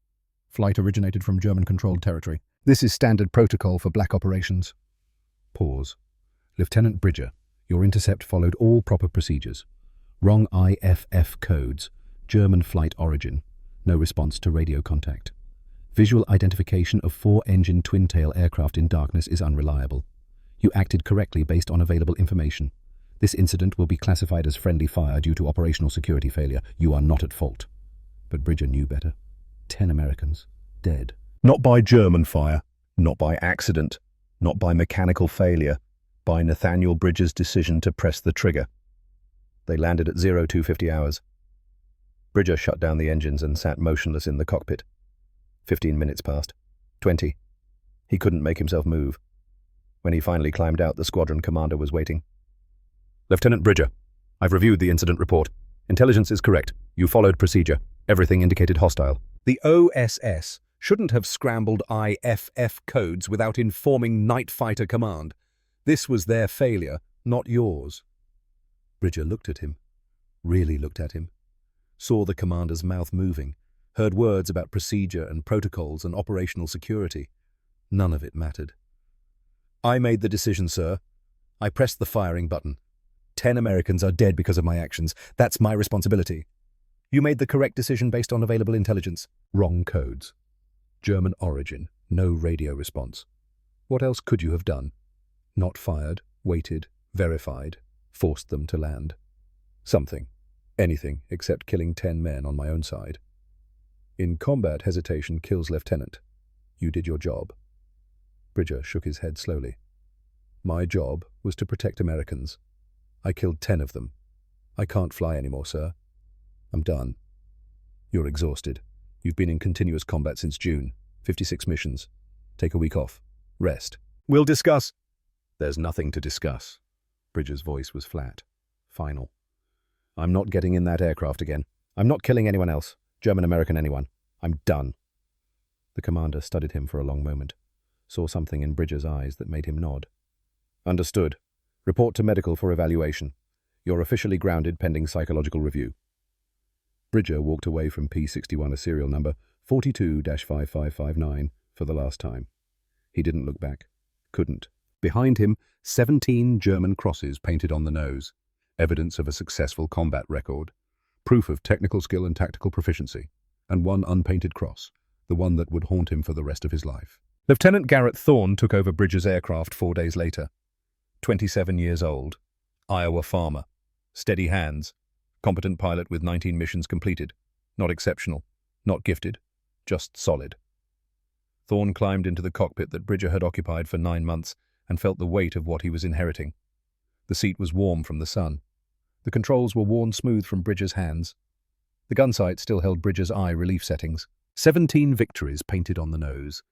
Flight originated from German-controlled territory. This is standard protocol for black operations. Pause. Lieutenant Bridger, your intercept followed all proper procedures. Wrong IFF codes. German flight origin. No response to radio contact. Visual identification of 4-engine twin-tail aircraft in darkness is unreliable. You acted correctly based on available information. This incident will be classified as friendly fire due to operational security failure. You are not at fault. But Bridger knew better. 10 Americans. Dead. Not by German fire. Not by accident. Not by mechanical failure. by Nathaniel Bridges' decision to press the trigger. They landed at 0250 hours. Bridger shut down the engines and sat motionless in the cockpit. 15 minutes passed. 20. He couldn't make himself move. When he finally climbed out, the squadron commander was waiting. "Lieutenant Bridger, I've reviewed the incident report. Intelligence is correct. You followed procedure. Everything indicated hostile." The OSS shouldn't have scrambled IFF codes without informing Night Fighter Command. This was their failure, not yours. Bridger looked at him, really looked at him, saw the commander's mouth moving, heard words about procedure and protocols and operational security. None of it mattered. "I made the decision, sir. I pressed the firing button. 10 Americans are dead because of my actions. That's my responsibility. You made the correct decision based on available intelligence." Wrong codes. German origin. No radio response. What else could you have done? Not fired, waited, verified, forced them to land. Something. Anything except killing 10 men on my own side. In combat, hesitation kills lieutenant. You did your job. Bridger shook his head slowly. My job was to protect Americans. I killed 10 of them. I can't fly anymore, sir. I'm done. You're exhausted. You've been in continuous combat since June. 56 missions. Take a week off. Rest. We'll discuss. There's nothing to discuss. Bridger's voice was flat, final. I'm not getting in that aircraft again. I'm not killing anyone else. German, American, anyone. I'm done. The commander studied him for a long moment, saw something in Bridger's eyes that made him nod. Understood. Report to medical for evaluation. You're officially grounded pending psychological review. Bridger walked away from P61, a serial number 42-5559, for the last time. He didn't look back. Couldn't. Behind him, 17 German crosses painted on the nose. Evidence of a successful combat record. Proof of technical skill and tactical proficiency. And one unpainted cross, the one that would haunt him for the rest of his life. Lieutenant Garrett Thorne took over Bridger's aircraft 4 days later. 27 years old. Iowa farmer. Steady hands. Competent pilot with 19 missions completed. Not exceptional. Not gifted. Just solid. Thorne climbed into the cockpit that Bridger had occupied for 9 months and felt the weight of what he was inheriting. The seat was warm from the sun. The controls were worn smooth from Bridger's hands. The gun sight still held Bridger's eye relief settings. 17 victories painted on the nose,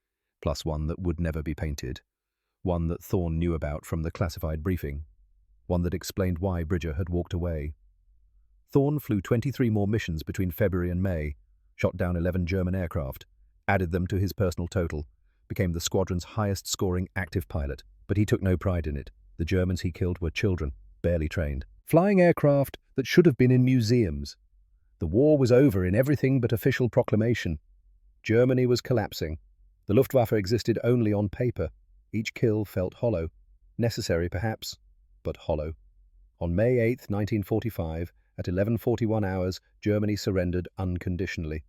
plus one that would never be painted. One that Thorne knew about from the classified briefing. One that explained why Bridger had walked away. Thorne flew 23 more missions between February and May, shot down 11 German aircraft, added them to his personal total, became the squadron's highest-scoring active pilot. But he took no pride in it. The Germans he killed were children, barely trained. Flying aircraft that should have been in museums. The war was over in everything but official proclamation. Germany was collapsing. The Luftwaffe existed only on paper. Each kill felt hollow. Necessary, perhaps, but hollow. On May 8, 1945, at 11:41 hours, Germany surrendered unconditionally.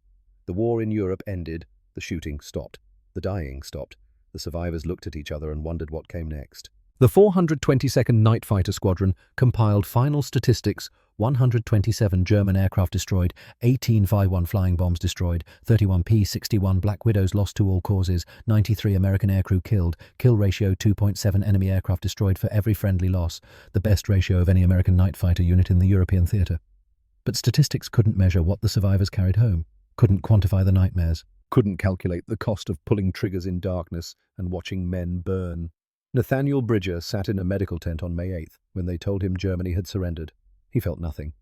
The war in Europe ended. The shooting stopped. The dying stopped. The survivors looked at each other and wondered what came next. The 422nd Night Fighter Squadron compiled final statistics: 127 German aircraft destroyed, 18 Phi-1 flying bombs destroyed, 31 P-61 Black Widows lost to all causes, 93 American aircrew killed, kill ratio 2.7 enemy aircraft destroyed for every friendly loss, the best ratio of any American night fighter unit in the European theatre. But statistics couldn't measure what the survivors carried home, couldn't quantify the nightmares, couldn't calculate the cost of pulling triggers in darkness and watching men burn. Nathaniel Bridger sat in a medical tent on May 8th when they told him Germany had surrendered. He felt nothing.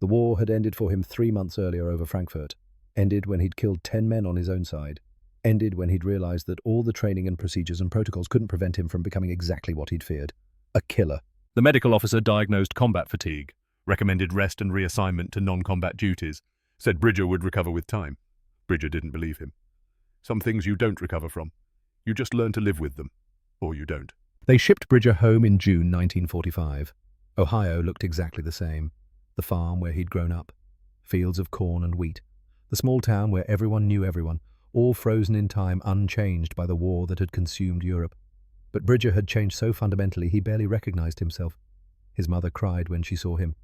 The war had ended for him 3 months earlier over Frankfurt. Ended when he'd killed 10 men on his own side. Ended when he'd realized that all the training and procedures and protocols couldn't prevent him from becoming exactly what he'd feared. A killer. The medical officer diagnosed combat fatigue, recommended rest and reassignment to non-combat duties, said Bridger would recover with time. Bridger didn't believe him. Some things you don't recover from. You just learn to live with them. Or you don't. They shipped Bridger home in June 1945. Ohio looked exactly the same. The farm where he'd grown up. Fields of corn and wheat. The small town where everyone knew everyone, all frozen in time, unchanged by the war that had consumed Europe. But Bridger had changed so fundamentally he barely recognized himself. His mother cried when she saw him.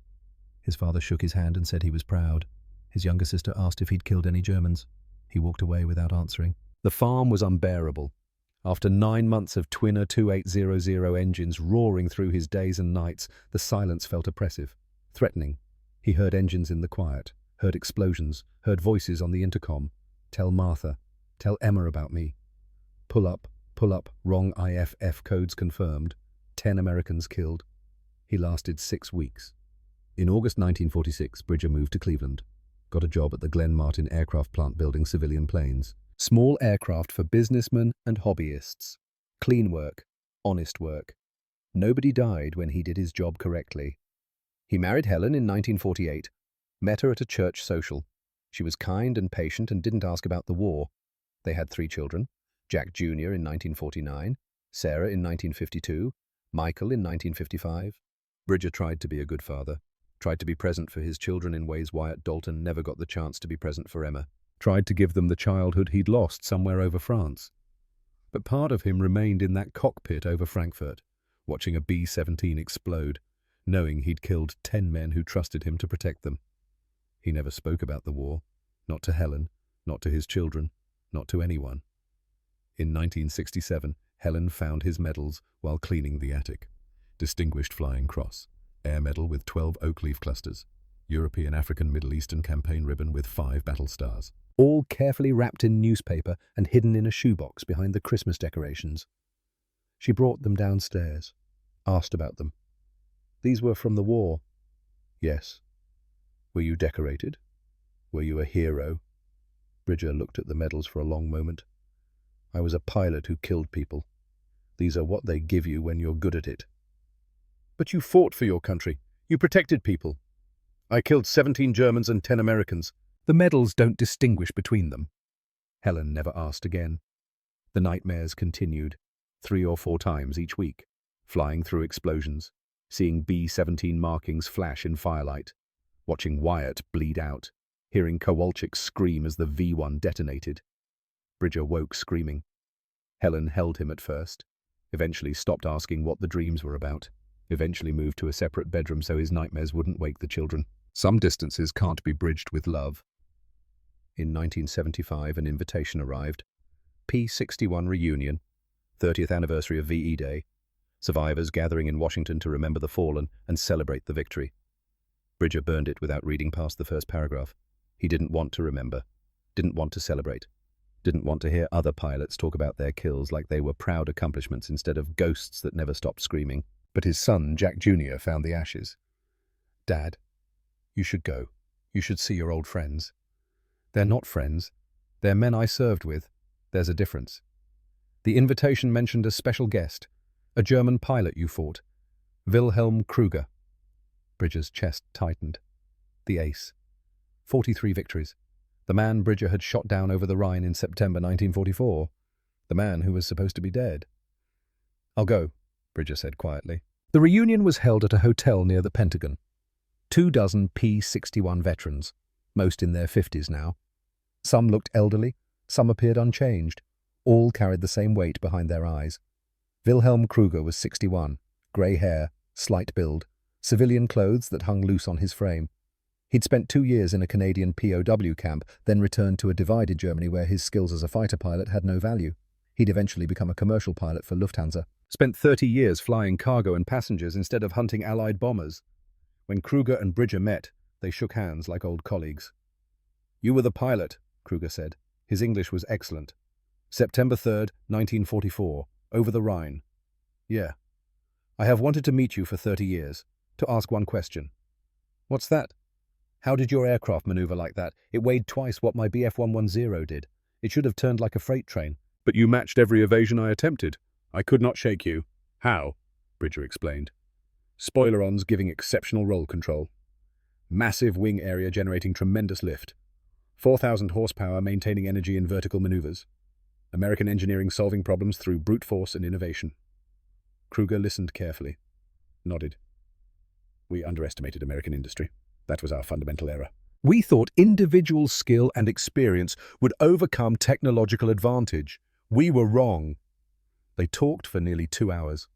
His father shook his hand and said he was proud. His younger sister asked if he'd killed any Germans. He walked away without answering. The farm was unbearable. After 9 months of Twinner 2800 engines roaring through his days and nights, the silence felt oppressive, threatening. He heard engines in the quiet, heard explosions, heard voices on the intercom. Tell Martha, tell Emma about me. Pull up, wrong IFF codes confirmed. 10 Americans killed. He lasted 6 weeks. In August 1946, Bridger moved to Cleveland, got a job at the Glenn Martin aircraft plant building civilian planes. Small aircraft for businessmen and hobbyists. Clean work, honest work. Nobody died when he did his job correctly. He married Helen in 1948, met her at a church social. She was kind and patient and didn't ask about the war. They had 3 children, Jack Jr. in 1949, Sarah in 1952, Michael in 1955. Bridger tried to be a good father, tried to be present for his children in ways Wyatt Dalton never got the chance to be present for Emma, tried to give them the childhood he'd lost somewhere over France. But part of him remained in that cockpit over Frankfurt, watching a B-17 explode, knowing he'd killed 10 men who trusted him to protect them. He never spoke about the war, not to Helen, not to his children, not to anyone. In 1967, Helen found his medals while cleaning the attic. Distinguished Flying Cross, Air Medal with 12 oak leaf clusters, European African Middle Eastern Campaign ribbon with 5 battle stars. All carefully wrapped in newspaper and hidden in a shoebox behind the Christmas decorations. She brought them downstairs, asked about them. These were from the war. Yes. Were you decorated? Were you a hero? Bridger looked at the medals for a long moment. I was a pilot who killed people. These are what they give you when you're good at it. But you fought for your country. You protected people. I killed 17 Germans and 10 Americans. The medals don't distinguish between them. Helen never asked again. The nightmares continued, 3 or 4 times each week, flying through explosions, seeing B-17 markings flash in firelight, watching Wyatt bleed out, hearing Kowalczyk scream as the V-1 detonated. Bridger woke screaming. Helen held him at first, eventually stopped asking what the dreams were about, eventually moved to a separate bedroom so his nightmares wouldn't wake the children. Some distances can't be bridged with love. In 1975, an invitation arrived. P-61 reunion, 30th anniversary of VE Day. Survivors gathering in Washington to remember the fallen and celebrate the victory. Bridger burned it without reading past the first paragraph. He didn't want to remember, didn't want to celebrate, didn't want to hear other pilots talk about their kills like they were proud accomplishments instead of ghosts that never stopped screaming. But his son, Jack Jr., found the ashes. Dad, you should go. You should see your old friends. They're not friends. They're men I served with. There's a difference. The invitation mentioned a special guest, a German pilot you fought, Wilhelm Kruger. Bridger's chest tightened. The ace. 43 victories. The man Bridger had shot down over the Rhine in September 1944. The man who was supposed to be dead. I'll go, Bridger said quietly. The reunion was held at a hotel near the Pentagon. 24 P-61 veterans, most in their 50s now. Some looked elderly, some appeared unchanged. All carried the same weight behind their eyes. Wilhelm Kruger was 61, grey hair, slight build, civilian clothes that hung loose on his frame. He'd spent 2 years in a Canadian POW camp, then returned to a divided Germany where his skills as a fighter pilot had no value. He'd eventually become a commercial pilot for Lufthansa. Spent 30 years flying cargo and passengers instead of hunting Allied bombers. When Kruger and Bridger met, they shook hands like old colleagues. You were the pilot, Kruger said. His English was excellent. September 3rd, 1944, over the Rhine. Yeah. I have wanted to meet you for 30 years, to ask one question. What's that? How did your aircraft maneuver like that? It weighed twice what my Bf-110 did. It should have turned like a freight train. But you matched every evasion I attempted. I could not shake you. How? Bridger explained. Spoilerons giving exceptional roll control. Massive wing area generating tremendous lift. 4,000 horsepower maintaining energy in vertical maneuvers. American engineering solving problems through brute force and innovation. Kruger listened carefully. Nodded. We underestimated American industry. That was our fundamental error. We thought individual skill and experience would overcome technological advantage. We were wrong. They talked for nearly 2 hours.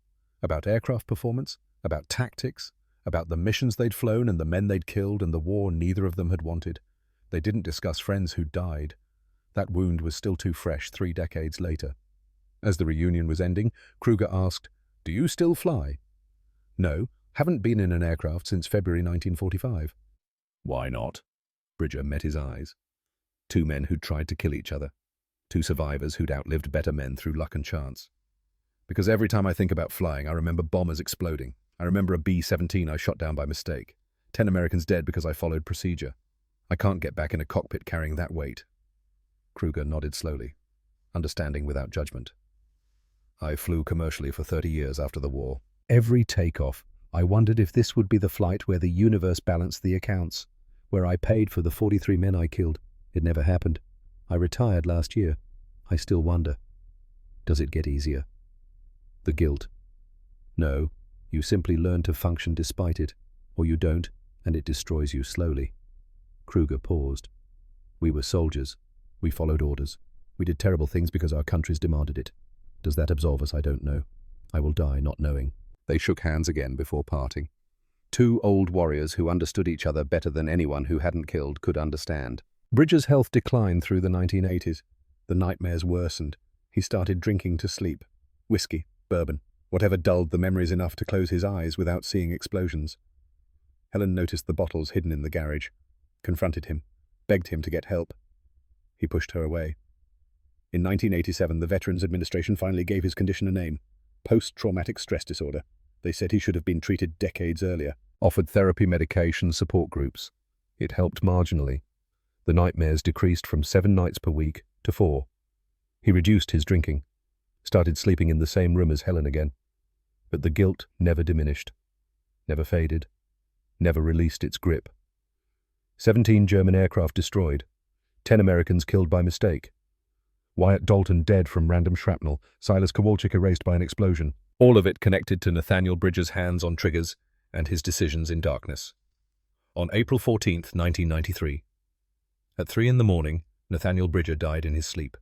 About aircraft performance, about tactics, about the missions they'd flown and the men they'd killed and the war neither of them had wanted. They didn't discuss friends who'd died. That wound was still too fresh 3 decades later. As the reunion was ending, Kruger asked, "Do you still fly?" "No, haven't been in an aircraft since February 1945. Why not? Bridger met his eyes. Two men who'd tried to kill each other. Two survivors who'd outlived better men through luck and chance. Because every time I think about flying, I remember bombers exploding. I remember a B-17 I shot down by mistake. 10 Americans dead because I followed procedure. I can't get back in a cockpit carrying that weight." Kruger nodded slowly, understanding without judgment. "I flew commercially for 30 years after the war. Every takeoff, I wondered if this would be the flight where the universe balanced the accounts, where I paid for the 43 men I killed. It never happened. I retired last year. I still wonder. Does it get easier? The guilt. No, you simply learn to function despite it, or you don't, and it destroys you slowly." Kruger paused. "We were soldiers. We followed orders. We did terrible things because our countries demanded it. Does that absolve us? I don't know. I will die not knowing." They shook hands again before parting. Two old warriors who understood each other better than anyone who hadn't killed could understand. Bridger's health declined through the 1980s. The nightmares worsened. He started drinking to sleep. Whiskey, bourbon, whatever dulled the memories enough to close his eyes without seeing explosions. Helen noticed the bottles hidden in the garage, confronted him, begged him to get help. He pushed her away. In 1987, the Veterans Administration finally gave his condition a name: post-traumatic stress disorder. They said he should have been treated decades earlier. Offered therapy, medication, support groups. It helped marginally. The nightmares decreased from 7 nights per week to 4. He reduced his drinking, started sleeping in the same room as Helen again. But the guilt never diminished, never faded, never released its grip. 17 German aircraft destroyed, 10 Americans killed by mistake. Wyatt Dalton dead from random shrapnel, Silas Kowalczyk erased by an explosion. All of it connected to Nathaniel Bridger's hands on triggers and his decisions in darkness. On April 14th, 1993. At 3 a.m, Nathaniel Bridger died in his sleep.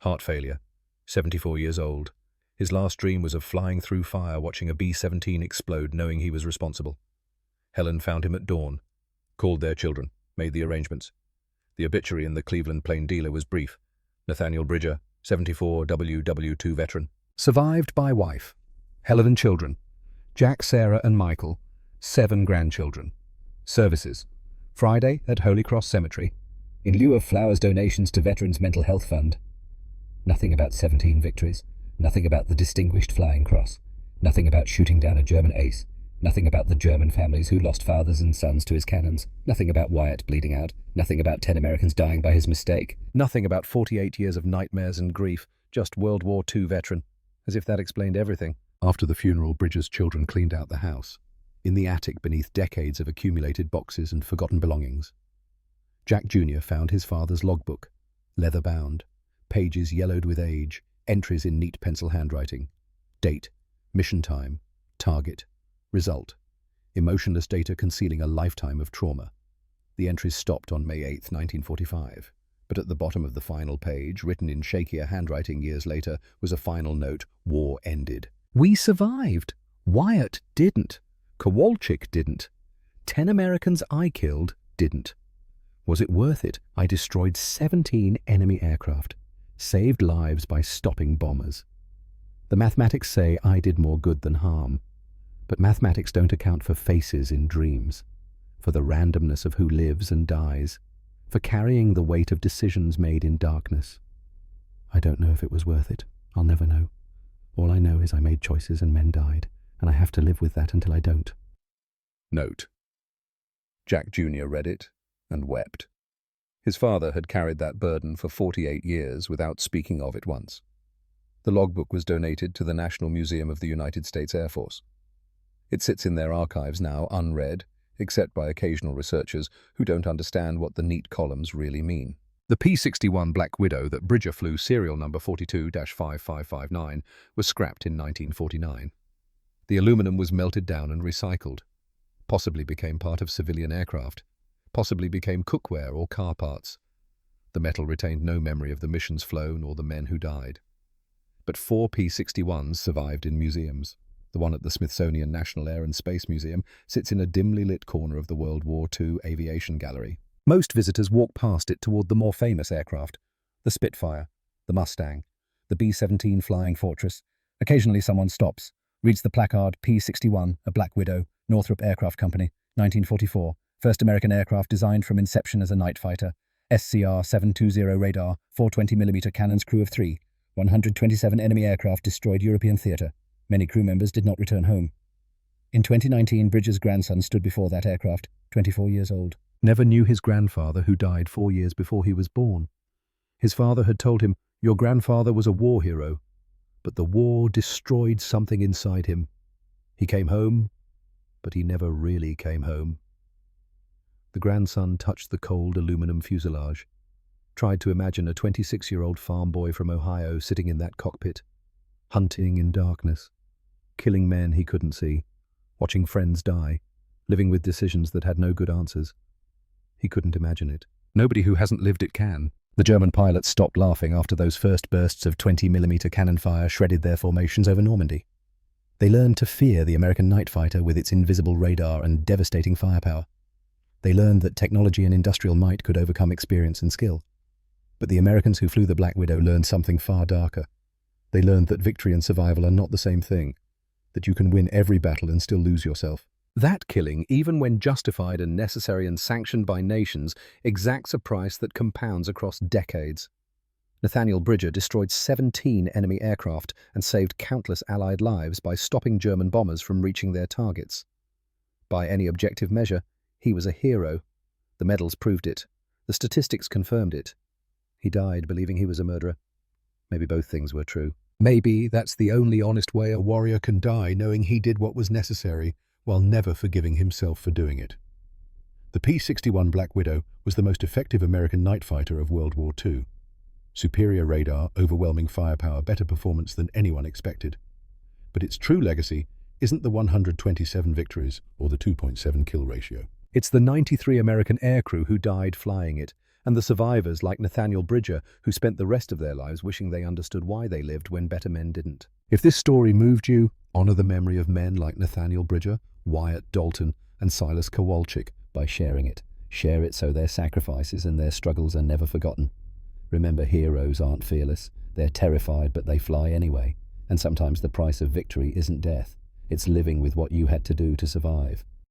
Heart failure, 74 years old. His last dream was of flying through fire, watching a B-17 explode, knowing he was responsible. Helen found him at dawn, called their children, made the arrangements. The obituary in the Cleveland Plain Dealer was brief. Nathaniel Bridger, 74, WW2 veteran. Survived by wife, Helen and children, Jack, Sarah and Michael, 7 grandchildren. Services: Friday at Holy Cross Cemetery, in lieu of flowers, donations to Veterans Mental Health Fund. Nothing about 17 victories, nothing about the Distinguished Flying Cross, nothing about shooting down a German ace, nothing about the German families who lost fathers and sons to his cannons, nothing about Wyatt bleeding out, nothing about 10 Americans dying by his mistake, nothing about 48 years of nightmares and grief, just World War II veteran, as if that explained everything. After the funeral, Bridger's children cleaned out the house, in the attic beneath decades of accumulated boxes and forgotten belongings. Jack Jr. found his father's logbook, leather-bound, pages yellowed with age, entries in neat pencil handwriting. Date, mission time, target, result. Emotionless data concealing a lifetime of trauma. The entries stopped on May 8, 1945, but at the bottom of the final page, written in shakier handwriting years later, was a final note: war ended. "We survived. Wyatt didn't. Kowalczyk didn't. 10 Americans I killed didn't. Was it worth it? I destroyed 17 enemy aircraft, saved lives by stopping bombers. The mathematics say I did more good than harm, but mathematics don't account for faces in dreams, for the randomness of who lives and dies, for carrying the weight of decisions made in darkness. I don't know if it was worth it. I'll never know. All I know is I made choices and men died, and I have to live with that until I don't." Note. Jack Jr. read it and wept. His father had carried that burden for 48 years without speaking of it once. The logbook was donated to the National Museum of the United States Air Force. It sits in their archives now, unread, except by occasional researchers who don't understand what the neat columns really mean. The P-61 Black Widow that Bridger flew, serial number 42-5559, was scrapped in 1949. The aluminum was melted down and recycled, possibly became part of civilian aircraft, possibly became cookware or car parts. The metal retained no memory of the missions flown or the men who died. But 4 P-61s survived in museums. The one at the Smithsonian National Air and Space Museum sits in a dimly lit corner of the World War II Aviation Gallery. Most visitors walk past it toward the more famous aircraft, the Spitfire, the Mustang, the B-17 Flying Fortress. Occasionally someone stops, reads the placard P-61, a Black Widow, Northrop Aircraft Company, 1944, first American aircraft designed from inception as a night fighter, SCR-720 radar, 420mm cannons, crew of 3, 127 enemy aircraft destroyed European theatre. Many crew members did not return home. In 2019, Bridger's grandson stood before that aircraft, 24 years old. Never knew his grandfather, who died 4 years before he was born. His father had told him, "Your grandfather was a war hero," but the war destroyed something inside him. He came home, but he never really came home. The grandson touched the cold aluminum fuselage, tried to imagine a 26-year-old farm boy from Ohio sitting in that cockpit, hunting in darkness, killing men he couldn't see, watching friends die, living with decisions that had no good answers. He couldn't imagine it. Nobody who hasn't lived it can. The German pilots stopped laughing after those first bursts of 20mm cannon fire shredded their formations over Normandy. They learned to fear the American night fighter with its invisible radar and devastating firepower. They learned that technology and industrial might could overcome experience and skill. But the Americans who flew the Black Widow learned something far darker. They learned that victory and survival are not the same thing, that you can win every battle and still lose yourself. That killing, even when justified and necessary and sanctioned by nations, exacts a price that compounds across decades. Nathaniel Bridger destroyed 17 enemy aircraft and saved countless Allied lives by stopping German bombers from reaching their targets. By any objective measure, he was a hero. The medals proved it. The statistics confirmed it. He died believing he was a murderer. Maybe both things were true. Maybe that's the only honest way a warrior can die, knowing he did what was necessary, while never forgiving himself for doing it. The P-61 Black Widow was the most effective American night fighter of World War II. Superior radar, overwhelming firepower, better performance than anyone expected. But its true legacy isn't the 127 victories or the 2.7 kill ratio. It's the 93 American aircrew who died flying it, and the survivors like Nathaniel Bridger who spent the rest of their lives wishing they understood why they lived when better men didn't. If this story moved you, honor the memory of men like Nathaniel Bridger, Wyatt Dalton, and Silas Kowalczyk by sharing it. Share it so their sacrifices and their struggles are never forgotten. Remember, heroes aren't fearless. They're terrified, but they fly anyway. And sometimes the price of victory isn't death. It's living with what you had to do to survive.